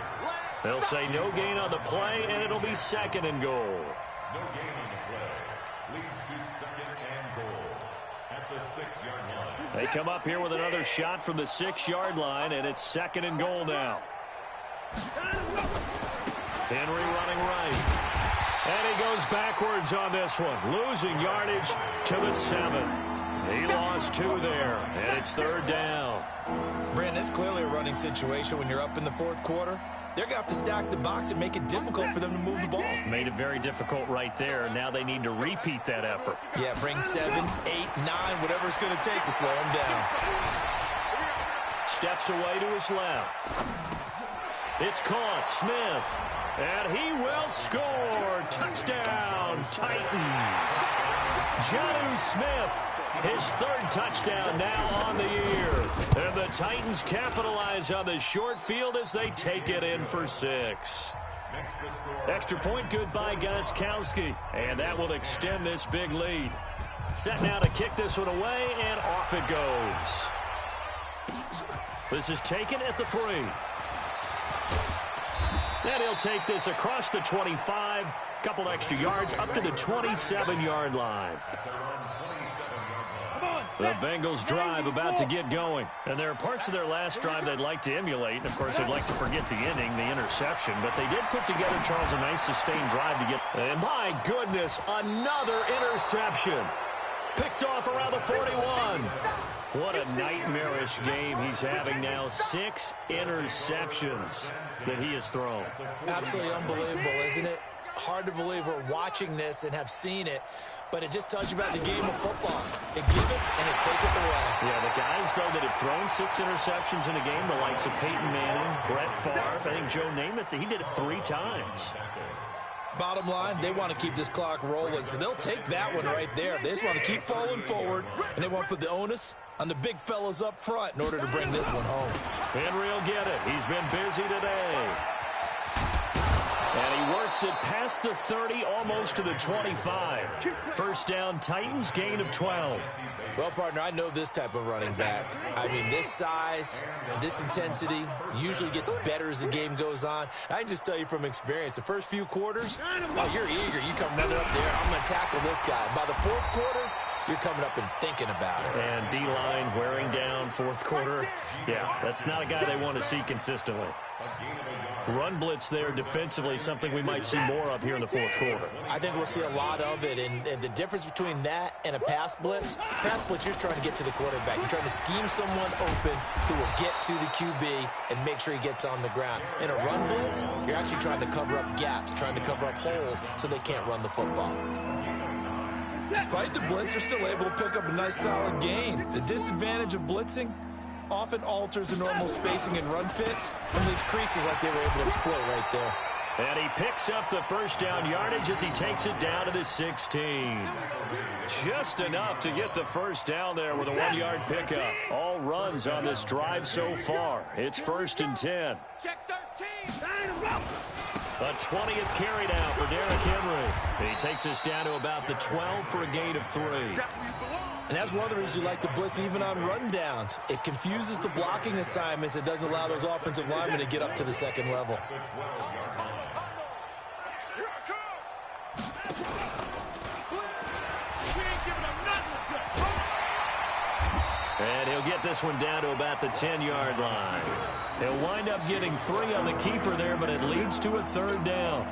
They'll say no gain on the play, and it'll be second and goal. No gain on the play. Leads to second and goal at the 6-yard line. They come up here with another shot from the 6-yard line, and it's second and goal now. Henry running right. And he goes backwards on this one, losing yardage to the 7. He lost 2 there, and it's third down. Brandon, it's clearly a running situation when you're up in the fourth quarter. They're going to have to stack the box and make it difficult for them to move the ball. Made it very difficult right there. Now they need to repeat that effort. Yeah, bring 7, 8, 9, whatever it's going to take to slow him down. Steps away to his left. It's caught. Smith. And he will score. Touchdown, Titans. Jonnu Smith. His third touchdown now on the year. And the Titans capitalize on the short field as they take it in for 6. Extra point good by Gostkowski. And that will extend this big lead. Set now to kick this one away, and off it goes. This is taken at the 3. And he'll take this across the 25. Couple extra yards up to the 27-yard line. The Bengals drive about to get going. And there are parts of their last drive they'd like to emulate. And, of course, they'd like to forget the inning, the interception. But they did put together, Charles, a nice sustained drive to get. And, my goodness, another interception. Picked off around the 41. What a nightmarish game he's having now. 6 interceptions that he has thrown. Absolutely unbelievable, isn't it? Hard to believe we're watching this and have seen it, but it just tells you about the game of football. It give it and it take it away. Yeah, the guys, though, that have thrown 6 interceptions in a game, the likes of Peyton Manning, Brett Favre, I think Joe Namath, he did it 3 times. Bottom line, they want to keep this clock rolling, so they'll take that one right there. They just want to keep falling forward, and they want to put the onus on the big fellas up front in order to bring this one home. Henry will get it. He's been busy today. And he works it past the 30, almost to the 25. First down, Titans, gain of 12. Well, partner, I know this type of running back. I mean, this size, this intensity usually gets better as the game goes on. I can just tell you from experience, the first few quarters, oh, you're eager. You come running up there, I'm going to tackle this guy. By the fourth quarter, you're coming up and thinking about it. And D-line wearing down fourth quarter. Yeah, that's not a guy they want to see consistently. Run blitz there defensively, something we might see more of here in the fourth quarter. I think we'll see a lot of it, and the difference between that and a pass blitz, you're just trying to get to the quarterback. You're trying to scheme someone open who will get to the QB and make sure he gets on the ground. In a run blitz, you're actually trying to cover up gaps, trying to cover up holes so they can't run the football. Despite the blitz, they're still able to pick up a nice solid gain. The disadvantage of blitzing often alters the normal spacing and run fits and leaves creases like they were able to exploit right there. And he picks up the first down yardage as he takes it down to the 16. Just enough to get the first down there with a 1-yard pickup. All runs on this drive so far. It's 1st and 10. Check 13. A 20th carry now for Derrick Henry. He takes us down to about the 12 for a gain of 3. And that's one of the reasons you like to blitz even on rundowns. It confuses the blocking assignments. It doesn't allow those offensive linemen to get up to the second level. And he'll get this one down to about the 10-yard line. He'll wind up getting 3 on the keeper there, but it leads to a 3rd down.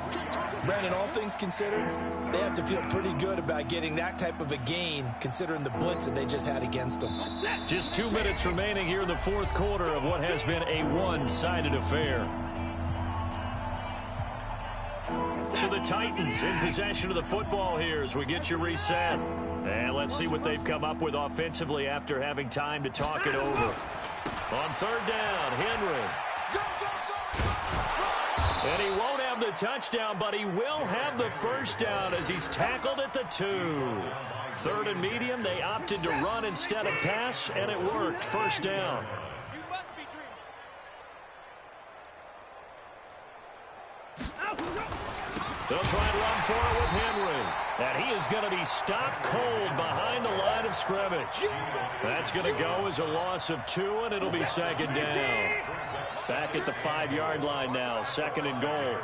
Brandon, all things considered, they have to feel pretty good about getting that type of a gain, considering the blitz that they just had against them. Just 2 minutes remaining here in the fourth quarter of what has been a one-sided affair. So the Titans in possession of the football here as we get you reset. And let's see what they've come up with offensively after having time to talk it over. On 3rd down, Henry. And he won't have the touchdown, but he will have the first down as he's tackled at the 2. 3rd and medium, they opted to run instead of pass, and it worked. First down. They'll try and run for it with Henry. And he is going to be stopped cold behind the line of scrimmage. That's going to go as a loss of 2, and it'll be second down. Back at the 5-yard line now, second and goal.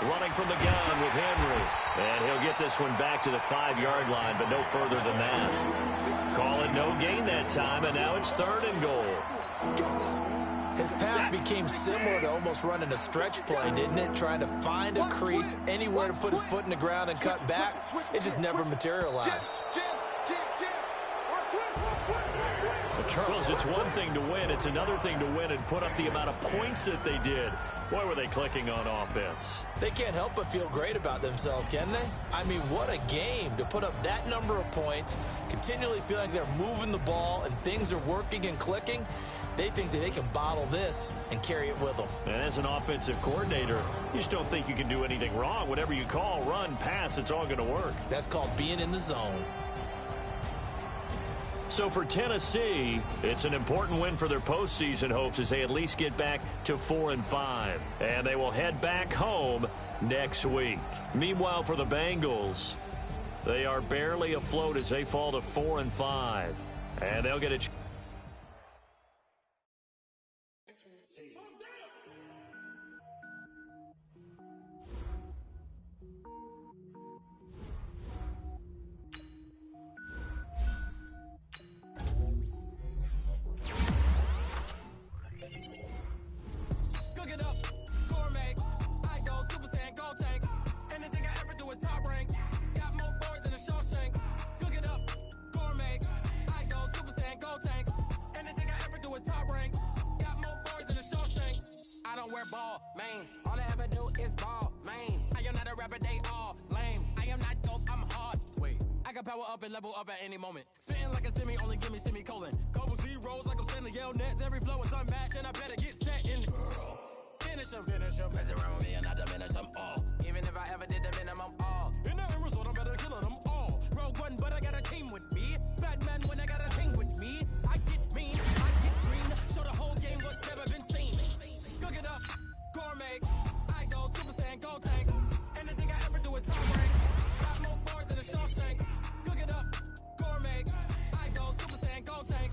Running from the gun with Henry. And he'll get this one back to the 5-yard line, but no further than that. Call it no gain that time, and now it's third and goal. His path became similar to almost running a stretch play, didn't it? Trying to find a crease, anywhere to put his foot in the ground and cut back. It just never materialized. Charles, it's one thing to win. It's another thing to win and put up the amount of points that they did. Boy, were they clicking on offense. They can't help but feel great about themselves, can they? I mean, what a game to put up that number of points, continually feel like they're moving the ball and things are working and clicking. They think that they can bottle this and carry it with them. And as an offensive coordinator, you just don't think you can do anything wrong. Whatever you call, run, pass, it's all going to work. That's called being in the zone. So for Tennessee, it's an important win for their postseason hopes as they at least get back to 4-5. And they will head back home next week. Meanwhile, for the Bengals, they are barely afloat as they fall to 4-5. And they'll get a ball, mains. All I ever do is ball, main. I am not a rapper, they all lame. I am not dope, I'm hard. Wait, I can power up and level up at any moment. Spitting like a semi, only give me semicolon. Couple zeros like I'm sending yell nets. Every flow is unmatched, and I better get set in. Finish them. Mess around with me and I diminish them all. Even if I ever did the minimum, all. In the end result, I'm better killing them all. Rogue one, but I got a team with me. Batman when I got a team with me. I get mean, I get green. Show the whole game what's never been seen. Cook it up, gourmet. I go Super Saiyan, go tank. Anything I ever do is top rank. Got more bars than a Shawshank. Cook it up, gourmet. I go Super Saiyan, go tank.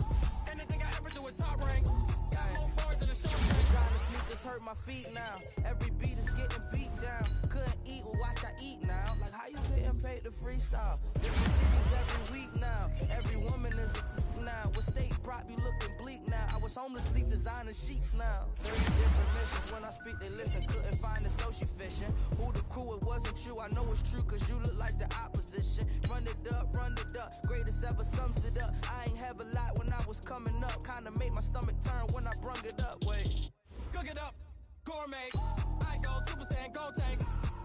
Anything I ever do is top rank. Got more bars than a Shawshank. Designer sneakers hurt my feet now. Every beat is getting beat down. Couldn't eat, well watch I eat now. Like how you getting paid to freestyle? Different cities every week now. Every woman is a now. With state prop, you looking bleak now. I was homeless, sleep designer sheets now. 30 different missions. When I speak, they listen. Couldn't find it, so she fishing. Who the crew? It wasn't you. I know it's true, cause you look like the opposition. Run it up. Greatest ever sums it up. I ain't have a lot when I was coming up. Kinda made my stomach turn when I brung it up. Wait. Cook it up, gourmet. I go Super Saiyan, go tank.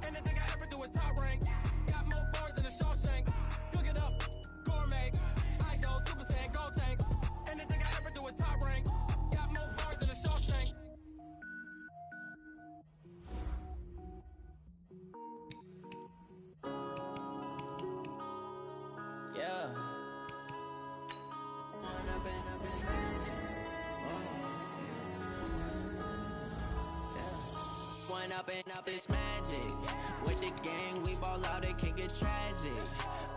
Anything I ever do is top rank. Got more bars than a Shawshank. Cook it up, gourmet. I go Super Saiyan, go tank. Anything I ever do is top rank. Got more bars than a Shawshank. Yeah. One up and up is magic. With the gang, we ball out, it can get tragic.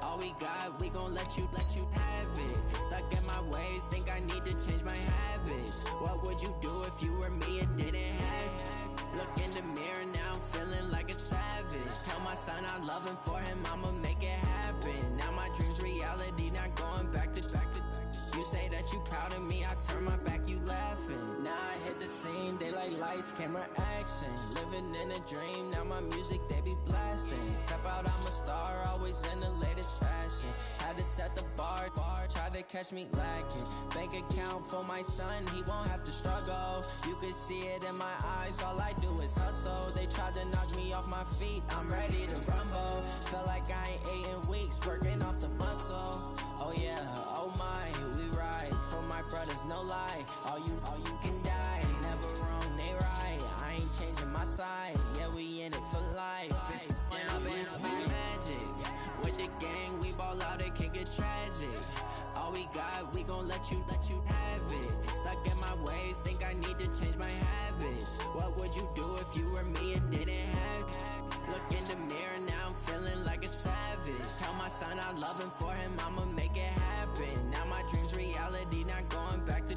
All we got, we gon' let you have it. Stuck in my ways, think I need to change my habits. What would you do if you were me and didn't have it? Look in the mirror, now I'm feeling like a savage. Tell my son I love him, for him I'ma make it happen. Now my dream's reality, not going back to. You say that you proud of me, I turn my back, you laughing. Now I hit the scene, they like lights, camera, action. Living in a dream, now my music, they be blasting. Step out, I'm a star, always in the latest fashion. Had to set the bar, try to catch me lacking. Bank account for my son, he won't have to struggle. You can see it in my eyes, all I do is hustle. They tried to knock me off my feet, I'm ready to rumble. Feel like I ain't ate in weeks, working off the muscle. Oh yeah, oh my, we ride for my brothers, no lie. All you can die, never wrong, they right. I ain't changing my side, yeah, we in it for life. When up and up is magic. With the gang, we ball out, it can get tragic. All we got, we gon' let you have it. Stuck in my ways, think I need to change my habits. What would you do if you were me and didn't have it? Look in the mirror, now I'm feeling son, I love him, for him, I'ma make it happen. Now my dream's reality, not going back to.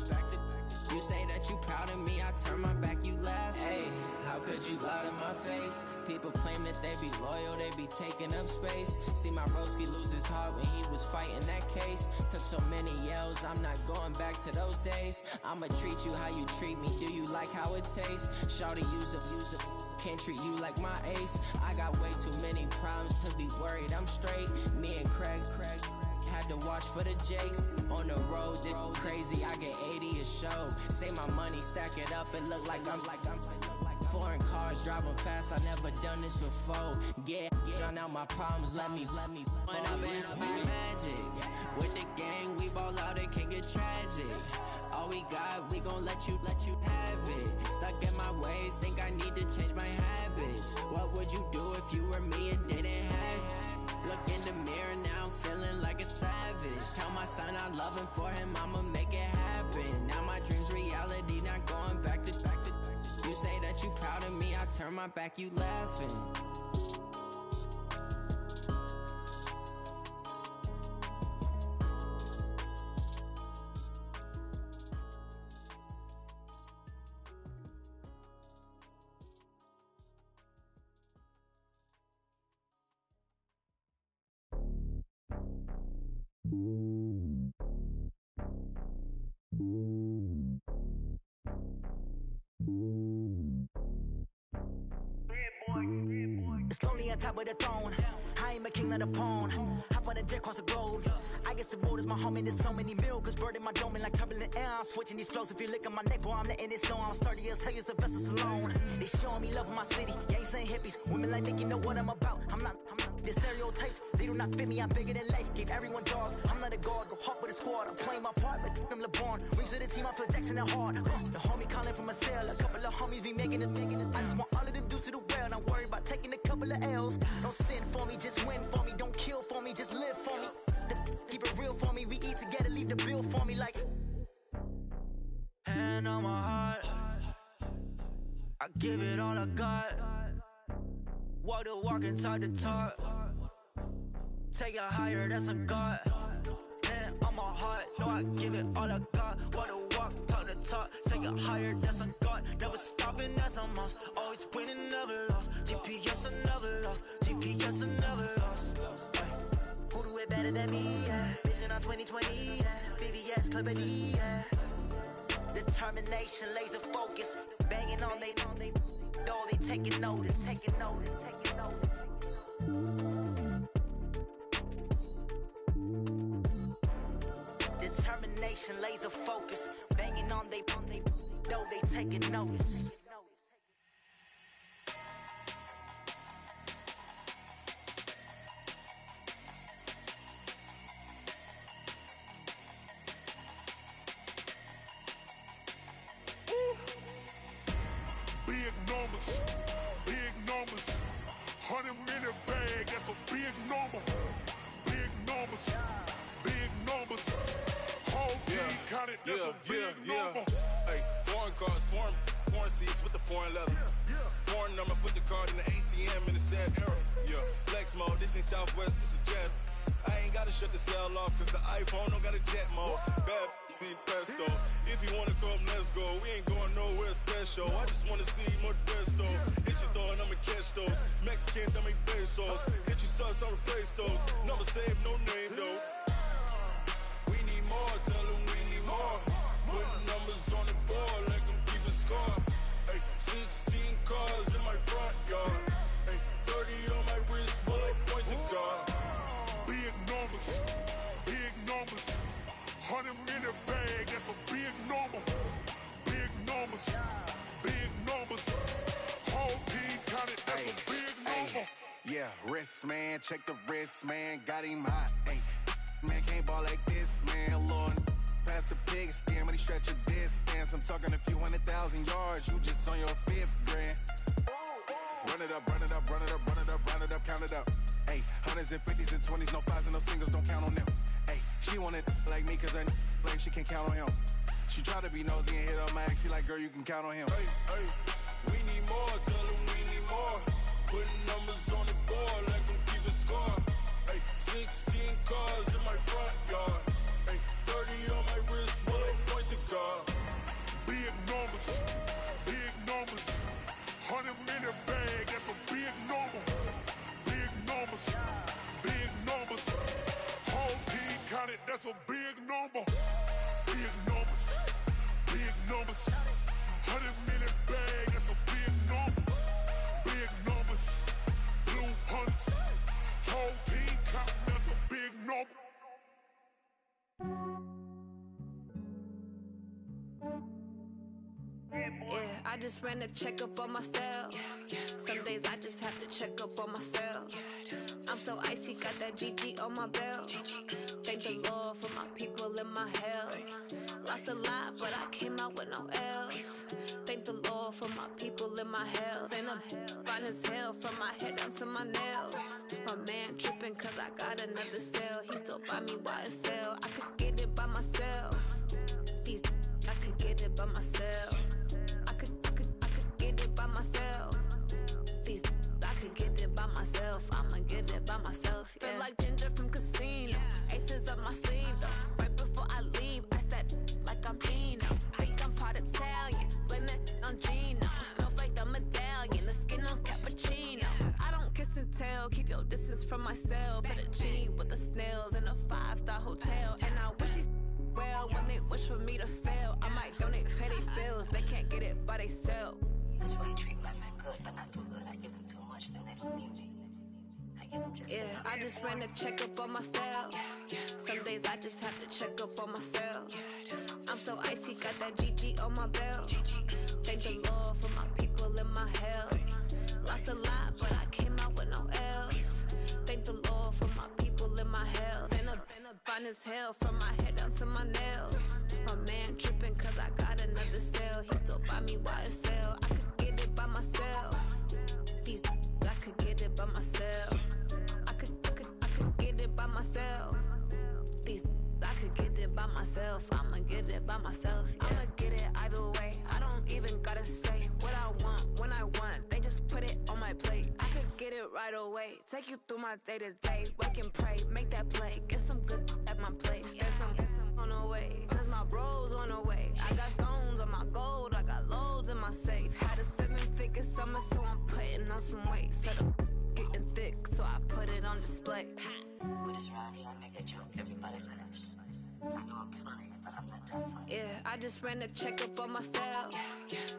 You say that you proud of me, I turn my back, you laugh. Hey, how could you lie to my face? People claim that they be loyal, they be taking up space. See my broski lose his heart when he was fighting that case. Took so many yells, I'm not going back to those days. I'ma treat you how you treat me, do you like how it tastes? Shawty, use a can't treat you like my ace. I got way too many problems to be worried, I'm straight. Me and Craig had to watch for the Jakes. On the road, this crazy, I get 80 a show. Say my money, stack it up, it look like I'm foreign cars, driving fast, I never done this before. Yeah, drown out my problems, let me When up in it's magic. With the gang, we ball out, it can get tragic. All we got, we gon' let you have it. Stuck in my ways, think I need to change my habits. What would you do if you were me and didn't have it? Look in the mirror now, I'm feeling like a savage. Tell my son I love him, for him, I'ma make it happen. Now my dream's reality, not going back to. You say that you proud of me, I turn my back, you laughing. It's lonely on top of the throne. I am a king of the pawn. Hop on a jet across the globe. I guess the road is my home and there's so many milkers burning my dome like turbulent air. I'm switching these flows. If you look at my neck, boy, I'm letting it snow. I'm sturdy as hell, it's a vessel alone. They showing me love in my city. Gangs ain't hippies. Women like Nick, you know what I'm about. I'm not. The stereotypes, they do not fit me. I'm bigger than life. Gave everyone jobs. I'm not a guard. Go hard with a squad. I'm playing my part, but I'm LeBron. Wings of the team, I feel Jackson and hard. The homie calling from a cell. A couple of homies be making it. I just want all of them dudes to the well. Not worried about taking a couple of L's. Don't sin for me, just win for me. Don't kill for me, just live for me. Keep it real for me. We eat together, leave the bill for me like. Hand on my heart, I give it all I got. Walk the walk and talk the talk. Take it higher, that's a God. Hand on my heart, no, I give it all I got. Walk the walk, talk the talk. Take it higher, that's a God. Never stopping, that's a must. Always winning, never lost. GPS, I never lost. GPS, I never lost. Who do it better than me? Yeah. Vision on 2020. Yeah. VVS, Clarity. Yeah. Determination, laser focus. Banging on they know they taking notice. Taking notice. Determination, laser focus. Banging on they know they taking notice. Big numbers, 100 minute bag, that's a big number. Big numbers, whole team counted, that's a big number. Hey, foreign cars, foreign seats with the foreign leather. Foreign number, put the card in the ATM in the sad era. Yeah, flex mode, this ain't Southwest, this is Jet. I ain't gotta shut the cell off, cause the iPhone don't got a jet mode. Bad pesto. If you wanna come, let's go. We ain't going nowhere special. I just wanna see more desto. Hit your thought, I'ma catch those. Mexican, I make pesos. Hit your sus, I'll replace those. Number save, no name though. We need more, tell them we need more. Putting numbers on the board, let them keep a score. Hey, 16 cars in my front yard. Hey, 30 on my wrist, bullet point to God. Big numbers, 100 minute bag, that's a big number. Big numbers, whole team counted, that's a big number. Yeah, wrist man, check the wrist man, got him hot. Ay, man can't ball like this, man. Lord, past the pig skin when he stretch a distance. I'm talking a few 100,000 yards, you just on your 5th grand. Run it up, count it up. Ay, hundreds and 50s and 20s, no 5s and no singles, don't count on them. Ay, she want it like me cause her lame, she can't count on him. She try to be nosy and hit up my ex, she like, girl, you can count on him. Hey, we need more, tell them we need more. Putting numbers on the board, let them keep a score. Hey, 16 that's a big number. Big numbers, big numbers. 100 million bag, that's a big number. Big numbers, blue hunts. Whole team counting, that's a big number. Yeah, I just ran a checkup on myself. Some days I just have to check up on myself. I'm so icy, got that GG on my belt. Thank the Lord for my people in my hell. Lost a lot, but I came out with no L's. Thank the Lord for my people in my health. And I'm fine as hell from my head down to my nails. My man tripping cause I got another cell. He still buy me YSL. I could get it by myself. These I could get it by myself. I could get it by myself. These I could get it by myself. I'ma get it by myself. Yeah. Feel like Ginger from Casino. Aces up my sleeve though. Right before I leave, I said like I'm Dino. Think I'm part Italian. Blame it on Gino. Snowflake the medallion. The skin on cappuccino. I don't kiss and tell. Keep your distance from myself. For the genie with the snails in a 5-star hotel. And I wish he's well when they wish for me to fail. I might donate petty bills. They can't get it by themselves. That's why you treat my men good, but not too good. I give them too much, then they don't need me. I give them just enough. I just ran a checkup on myself. Some days I just have to check up on myself. I'm so icy, got that GG on my belt. Thank the Lord for my people in my hell. Lost a lot, but I came out with no L's. Thank the Lord for my people in my health. And I'm fine as hell from my head down to my nails. My man tripping cause I got another cell. He still buy me YSL. I could get it by myself. These I could get it by myself. I could get it by myself. These I could get it by myself. I'ma get it by myself. Yeah. I'ma get it either way. I don't even gotta say what I want when I want. They just put it on my plate. I could get it right away. Take you through my day to day. Work and pray, make that play. Get some good at my place. There's some on the way. Cause my bro's on the way. I got stones on my gold. I got loads in my safe. Had a 7-figure summer, so I'm putting on some weight. Set up getting thick, so I put it on display. With this rhyme, I make a joke, everybody laughs. I know I'm funny, but I'm not that funny. Yeah, I just ran a checkup on myself.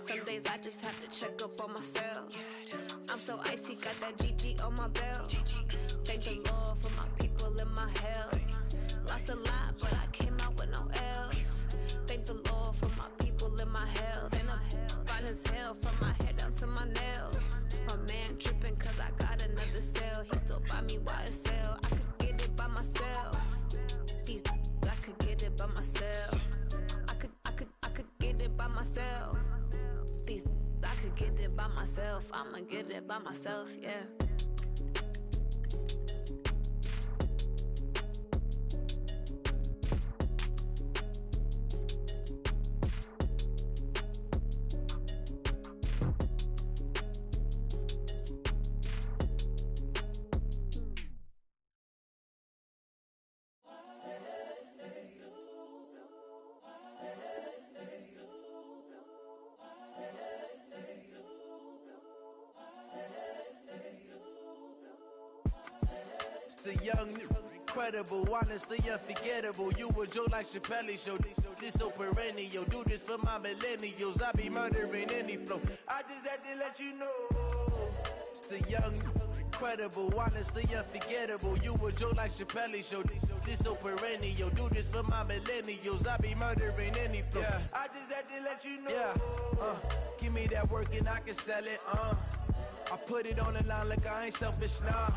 Some days I just have to check up on myself. I'm so icy, got that GG on my belt. Thank the Lord for my people in my hell. Lost a lot, but I came out with no L's. Thank the Lord for my people in my health. And I'm fine as hell from my head down to my nails. My man tripping cause I got another cell. He still buy me YSL. I could get it by myself. These I could get it by myself. I could get it by myself. These I could get it by myself. I'ma get it by myself, yeah. The young, incredible, honestly unforgettable. You a joke like Chappelle show. This so perennial. Do this for my millennials. I be murdering any flow. I just had to let you know. It's the young, incredible, honestly unforgettable. You a joke like Chappelle show. This so perennial. Do this for my millennials. I be murdering any flow. Yeah. I just had to let you know. Yeah. Give me that work and I can sell it. I put it on the line like I ain't selfish, nah.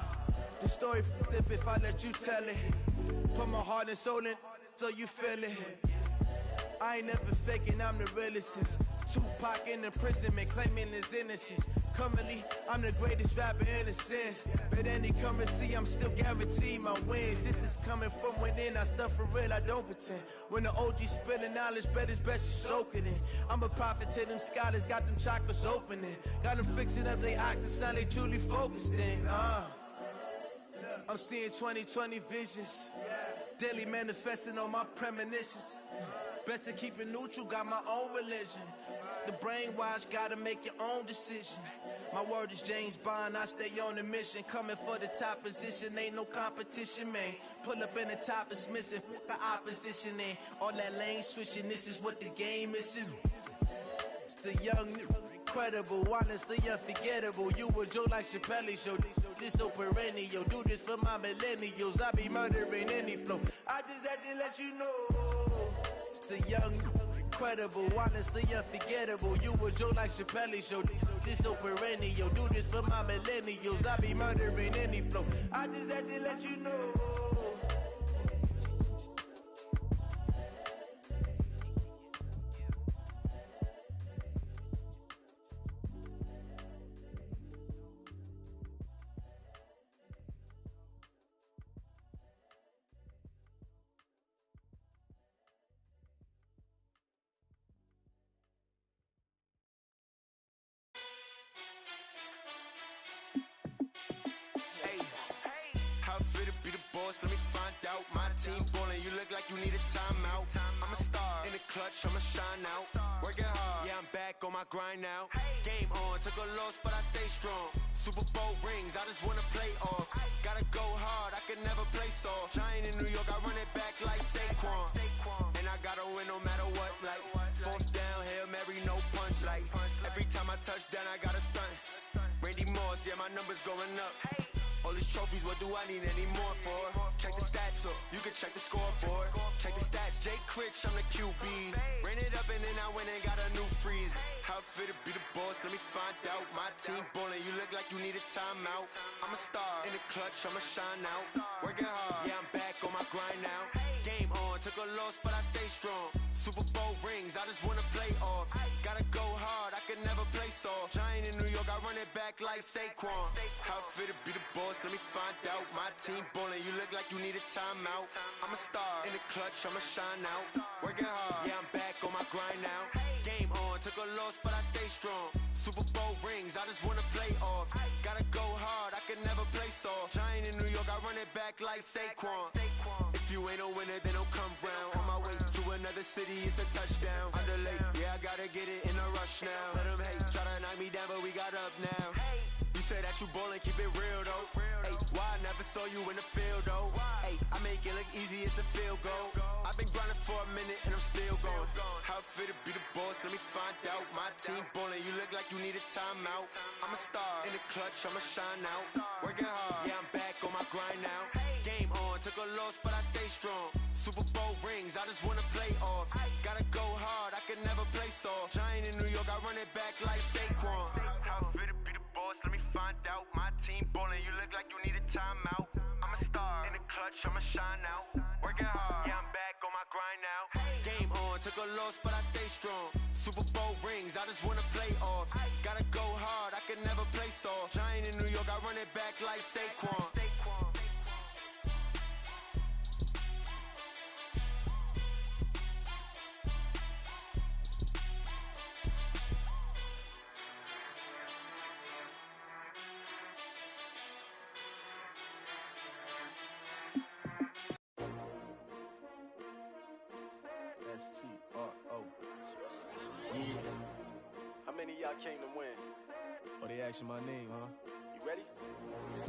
The story flip if I let you tell it. Put my heart and soul in so you feel it. I ain't never faking, I'm the realest since Tupac in imprisonment, claiming his innocence. Currently, I'm the greatest rapper in a sense. But any currency, I'm still guaranteed my wins. This is coming from within, I stuff for real, I don't pretend. When the OG spilling knowledge, bet it's best you soak it in. I'm a prophet to them scholars, got them chakras opening. Got them fixing up they octaves, now they truly focused in. I'm seeing 2020 visions. Daily manifesting on my premonitions. Best to keep it neutral, got my own religion. The brainwash, gotta make your own decision. My word is James Bond, I stay on a mission. Coming for the top position, ain't no competition, man. Pull up in the top is missing, fuck the opposition, and all that lane switching, this is what the game is. It's the young, incredible, honestly unforgettable. You a joke like Chappelle show, this so perennial. Do this for my millennials, I be murdering any flow. I just had to let you know. It's the young, incredible, honestly unforgettable. You a joke like Chappelle show, this so perennial. Do this for my millennials, I be murdering any flow. I just had to let you know. Let me find out. My team ballin', you look like you need a timeout. I'm a star in the clutch, I'ma shine out. Working hard, yeah, I'm back on my grind now. Game on, took a loss, but I stay strong. Super Bowl rings, I just wanna play off. Gotta go hard, I can never play soft. Giant in New York, I run it back like Saquon. And I gotta win no matter what, like fourth down, Hail Mary, no punch. Like every time I touch down, I gotta stunt. Randy Moss, yeah, my numbers going up. All these trophies, what do I need any more for? Check the stats up, you can check the scoreboard. Check the stats, Jake Critch, I'm the QB. Ran it up and then I went and got a new freeze. How fit to be the boss, let me find out. My team ballin', you look like you need a timeout. I'm a star in the clutch, I'ma shine out. Working hard, yeah, I'm back on my grind now. Game on, took a loss, but I stay strong. Super Bowl rings, I just wanna play off. Gotta go hard, I can never play soft. Giant in New York, I run it back like Saquon. How fit to be the boss, let me find out. My team ballin', you look like you need a timeout. I'm a star in the clutch, I'ma shine out. Working hard, yeah, I'm back on my grind now. Game on, took a loss, but I stay strong. Super Bowl rings, I just wanna play off. Gotta go hard, I can never play soft. Giant in New York, I run it back like Saquon. If you ain't a winner, then don't come round. On my way to another city, it's a touchdown. Underlay, yeah, I gotta get it in a rush now. Let them hate, try to knock me down, but we got up now. You say that you ballin', keep it real though. Hey, why I never saw you in the field though? Hey, I make it look easy, it's a field goal. I've been grinding for a minute and I'm still going. How fit to be the boss, let me find out. My team ballin', you look like you need a timeout. I'm a star in the clutch, I'ma shine out. Working hard, yeah, I'm back on my grind now. Game on, took a loss, but I stay strong. Super Bowl rings, I just wanna play off. Gotta go hard, I can never play soft. Giant in New York, I run it back like Saquon. How fit to be the boss, let me find out. My team ballin', you look like you need a timeout. I'm a star in the clutch, I'ma shine out. Working hard, yeah, I'm back on my grind now. Game on, took a loss, but I stay strong. Super Bowl rings, I just wanna play off. Gotta go hard, I can never play soft. Giant in New York, I run it back like Saquon. S-T-R-O. Yeah. How many of y'all came to win? Oh, they asking my name, huh? You ready?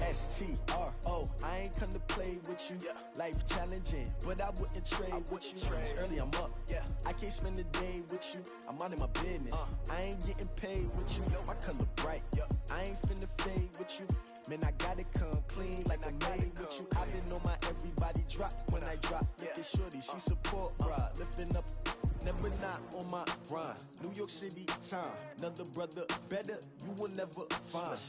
S-T-R-O. I ain't come to play with you. Life challenging, but I wouldn't trade with you. It's early, I'm up. I can't spend the day with you. I'm minding my business. I ain't getting paid with you. My color bright. I ain't finna fade with you. Man, I gotta come clean like I'm made with you. I've been on my everybody drop when I drop. Look at shorty, she support ride. Lifting up, never not on my grind. New York City time, another brother better, you will never find.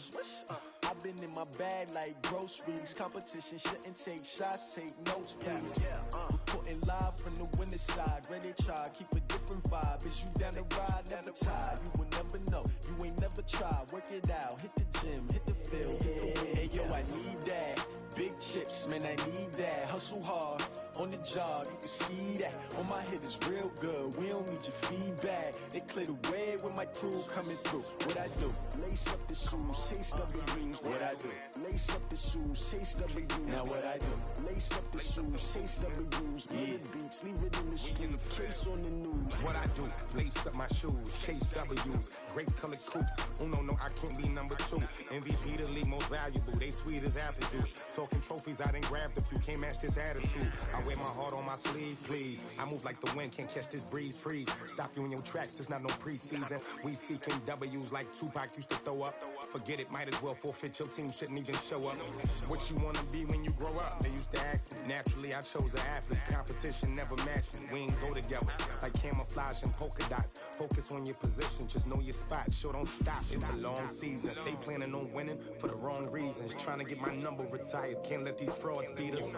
I've been in my bag like groceries. Competition shouldn't take shots, take notes, please. Reporting live from the winning side. Ready to try, keep a different vibe. Is you down the ride, never tired. You will never know, you ain't never tried. Work it out, hit the gym, hit the field, hit the win. Hey yo, I need that. Big chips, man, I need that. Hustle hard, on the job, you can see that. On my head is real good, we don't need your feedback. They clear the way with my crew coming through. What I do? Lace up the shoes, chase W's. What I do? Lace up the shoes, chase W's. Now what I do? Lace up the shoes, chase W's. Yeah. Beats, leave it in the street, case on the news. What I do? Lace up my shoes, chase W's. Great colored coops. Uno, no, I can't be number 2. MVP the league most valuable. They sweet as apple juice. Talking trophies, I didn't grab the few. Can't match this attitude. I wear my heart on my sleeve, please. I move like the wind, can't catch this breeze, freeze. Stop you in your tracks, there's not no preseason. We seeking W's like Tupac used to throw up. Forget it, might as well forfeit. Your team shouldn't even show up. What you wanna be when you grow up? They used to ask me. Naturally, I chose an athlete. Competition never matched me. We ain't go together like camouflage and polka dots. Focus on your position, just know your spot. Sure, don't stop. It's a long season. They planning on winning for the wrong reasons. Trying to get my number retired. Can't let these frauds beat us.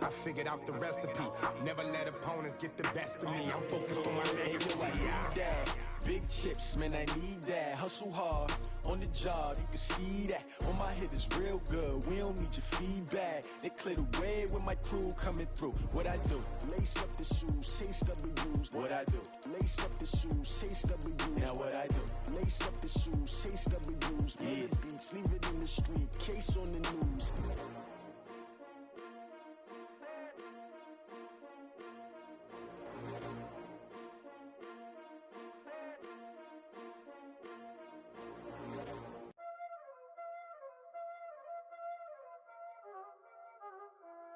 I figured out the recipe. Never let opponents get the best of me. I'm focused on my legacy. I need that. Big chips, man, I need that. Hustle hard, on the job, you can see that. On my head is real good, we don't need your feedback. They clear the way with my crew coming through. What I do? Lace up the shoes, chase W's. What I do? Lace up the shoes, chase W's. Now what I do? Lace up the shoes, chase W's. Yeah. Beats, leave it in the street, case on the news.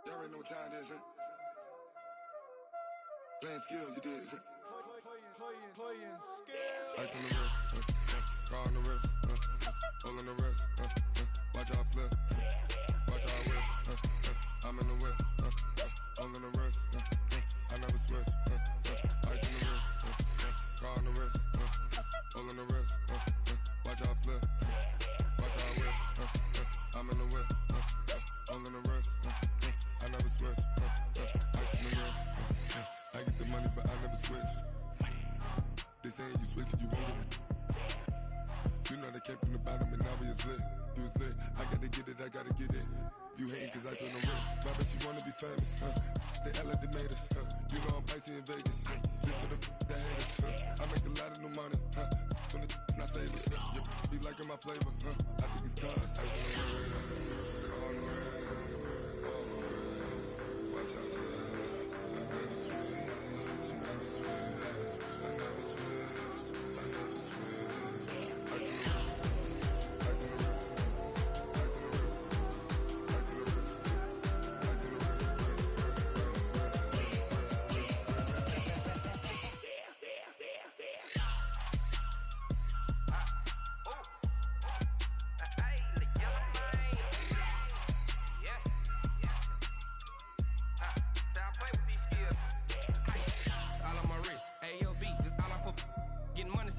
Y'all already know what time it is, huh? Playing skills, you did. Playing skills. Ice on the wrist, car on the wrist, hole in the wrist, watch how I flip, watch how I whip, I'm in the whip, hole in the wrist, I never switch, ice on the wrist, car on the wrist, hole in the wrist, watch how I flip, watch how I whip, I'm in the whip, hole in the wrist, I never switch, ice on the wrist, I get the money but I never switch. They saying you switch, you won't get it. You know they came from the bottom and now we is lit. You was lit, I gotta get it, I gotta get it. You hating cause I on the wrist. My bitch, you wanna be famous, They act like they made us, You know I'm icy in Vegas, This for the that hate us, I make a lot of new money, When the not savers, You be liking my flavor, I think it's cause. Ice on the wrist, on the wrist, on the wrist. Watch out, I never switch, I never switch. I never switch, I never switch. Ice in the wrist, ice in the wrist, ice in the wrist, ice in the wrist, ice in the wrist,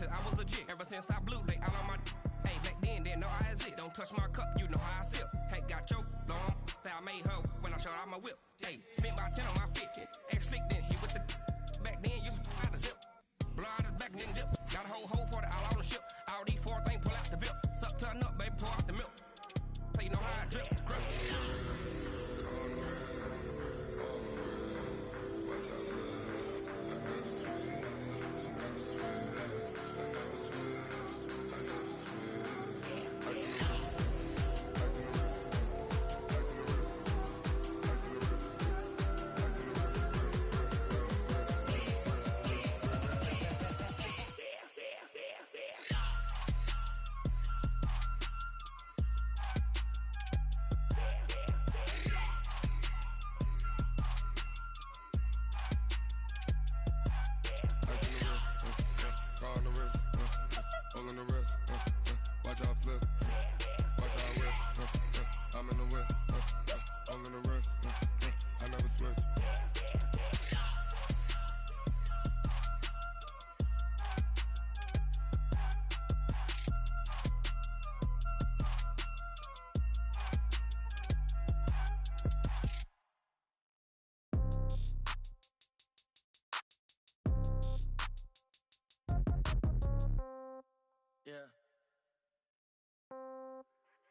I was legit. Ever since I blew, they all on my. Hey, back then, didn't know I exist. Don't touch my cup, you know how I sip. Hey, got your long. That I made her when I showed out my whip. Hey, spent about 10 on my fit. Ex-slick, then hit with the. Back then, used to out the zip. Blow out the back, then dip. Got a whole party all on the ship. All these 4 things, pull out the VIP. Suck, turn up, baby, pour out the milk. So you know how I drip. Grip.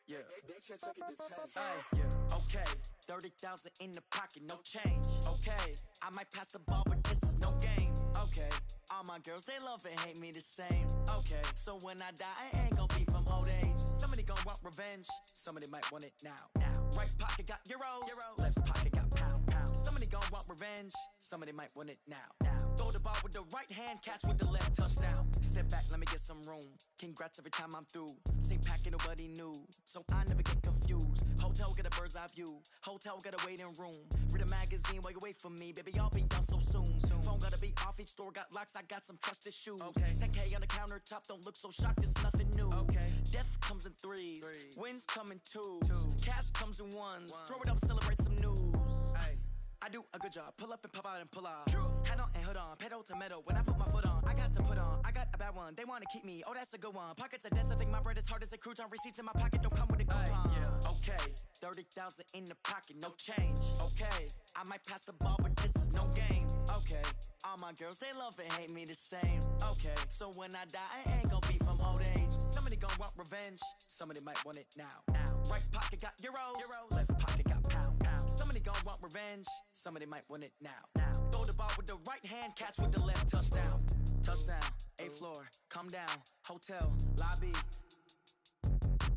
Yeah. Hey, yeah. Okay, 30,000 in the pocket, no change. Okay, I might pass the ball, but this is no game. Okay, all my girls, they love and hate me the same. Okay, so when I die, I ain't gon' be from old age. Somebody gon' want revenge, somebody might want it now. Right pocket got euros, left pocket got pounds. Somebody gon' want revenge, somebody might want it now. Throw the ball with the right hand, catch with the left, touchdown. Step back, let me get some room. Congrats every time I'm through. Same packet, nobody knew, so I never get confused. Hotel get a bird's eye view, hotel get a waiting room. Read a magazine while you wait for me, baby, I'll be done so soon. Phone gotta be off, each store got locks, I got some trusted shoes. 10K on the countertop, don't look so shocked, it's nothing new. Death comes in threes, wins come in twos, cash comes in ones. Throw it up, celebrate some news. I do a good job, pull up and pop out and pull out. Head on and hood on, pedal to metal. When I put my foot on, I got to put on. I got a bad one, they wanna keep me, oh that's a good one. Pockets are dense, I think my bread is hard as a crouton. Receipts in my pocket don't come with a coupon. Okay, 30,000 in the pocket, no change. Okay, I might pass the ball, but this is no game. Okay, all my girls, they love and hate me the same. Okay, so when I die, I ain't gon' be from old age. Somebody gon' want revenge, somebody might want it now. Right pocket got euros, left pocket got pounds. Somebody gon' want revenge, somebody might want it now. Throw the ball with the right hand, catch with the left, touchdown. Touchdown, 8th floor, come down, hotel, lobby.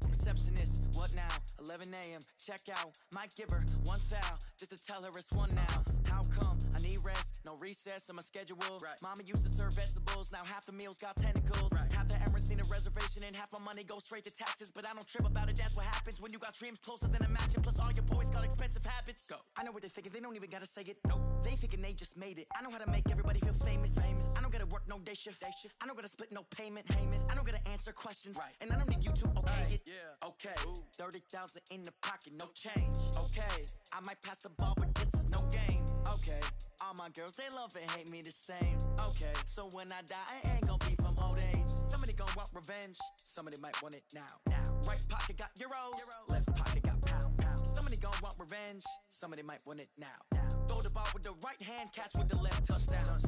Receptionist, what now? 11 a.m., check out. Might give her one foul, just to tell her it's one now. How come? I need rest, no recess in my schedule. Mama used to serve vegetables, now half the meals got tentacles. Half the Emirates need a reservation and half my money goes straight to taxes. But I don't trip about it, that's what happens when you got dreams closer than a match. And plus all your boys got expensive habits. Go. I know what they're thinking, they don't even gotta say it. Nope. They ain't thinking they just made it. I know how to make everybody feel famous. I don't gotta work no day shift. I don't gotta split no payment. I don't gotta answer questions. And I don't need you to okay it. Okay, 30,000 in the pocket, no change. Okay, I might pass the ball, but this is no game. Okay, all my girls, they love and hate me the same. Okay, so when I die, I ain't gon' be from old age. Somebody gon' want revenge, somebody might want it now. Right pocket got euros, left pocket got pounds. Somebody gon' want revenge, somebody might want it now. Throw the ball with the right hand, catch with the left, touchdown.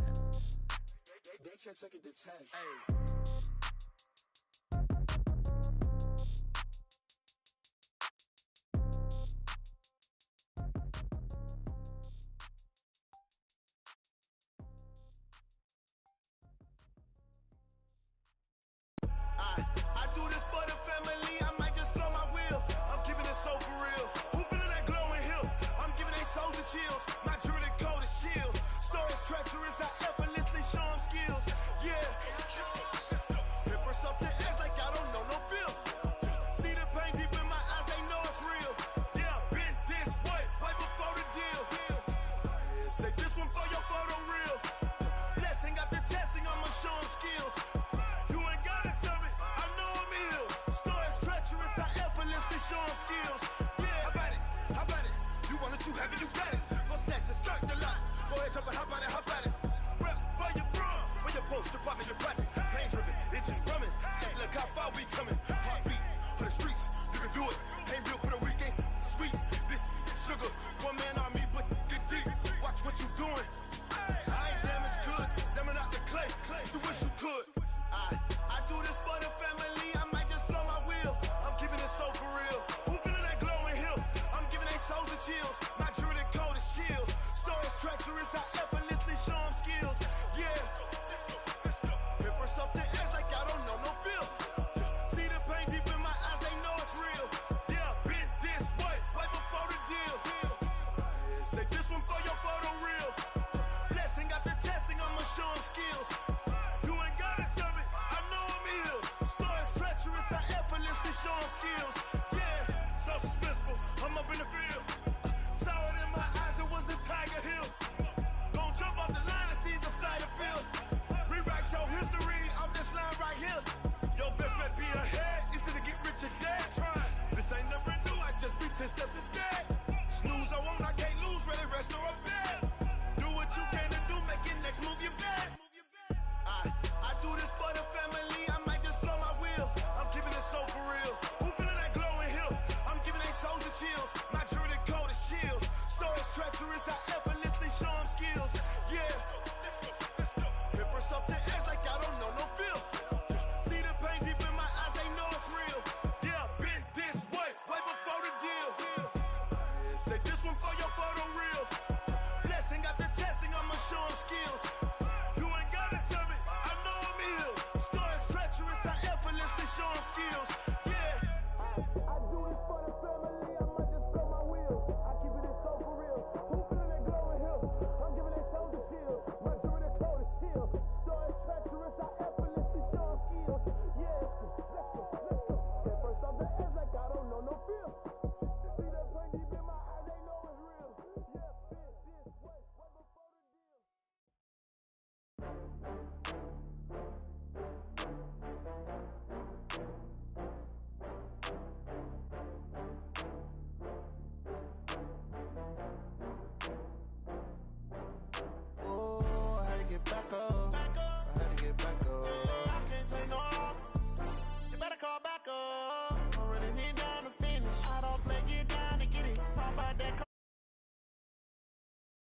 They can't take it to 10. Hey. I do this for the family, I might just blow my wheel. I'm keeping it so for real. Who feeling that glowing hill? I'm giving they soldier chills. My jewelry code is chill. Stories treacherous, I effortlessly show them skills. Yeah. Paper stuff the edge like I don't know no bill. See the pain deep in my eyes, they know it's real. Yeah, been this way, right before the deal. Say this one for your photo real. Blessing after testing, I'ma show them skills. You ain't gotta tell me, I know I'm ill. Stories treacherous, I effortlessly show them skills. Yeah, how about it? How about it? You want it, you have it, you got it. Go snatch it, skirt the lot. Go ahead, jump it, how about it? How about it? Rep for your brum, for your post, department, your projects. Pain driven, itching, drumming. Look how far we coming. Heartbeat for the streets, you can do it. Ain't built for the weekend, sweet. This sugar, one man army, but get deep. Watch what you doing. I ain't damaged goods, damn out the clay. You wish you could. I do this for the family, I might just blow my wheel. I'm keeping it so for real. Who feeling that glowing hill? I'm giving they soldier chills. My jewelry code is chill. Stories treacherous, I effortlessly show them skills. Yeah. Paper stuff the edge like I don't know no bill. See the pain deep in my eyes, they know it's real. Yeah, been this way, right before the deal. Say this one for your photo real. Blessing after testing, I'ma show them skills. You ain't gotta tell me, I know I'm ill. Stories treacherous, I effortlessly show them skills. Yeah, so suspenseful, I'm up in the field. Saw it in my eyes, it was the Tiger Hill. Gon' jump off the line and see the flight of field. Rewrite your history off this line right here. Your best bet be ahead, easy to get rich or dead. Trying, this ain't never new, I just be 10 steps instead. Snooze I won't, I can't lose, ready, rest or up bed. Do what you can to do, make your next move your best. I do this for the family, I might just blow my wheel. I'm keeping it so for real. Who feeling that glowing hill? I'm giving they soldier chills. My jewelry code is chill. Stories treacherous, I effortlessly show them skills. Yeah. Paper stuff the edge like I don't know no bill. See the pain deep in my eyes, they know it's real. Yeah, been this feel? See that pain deep in my eyes, they know it's real. Yeah, this, way before the deal.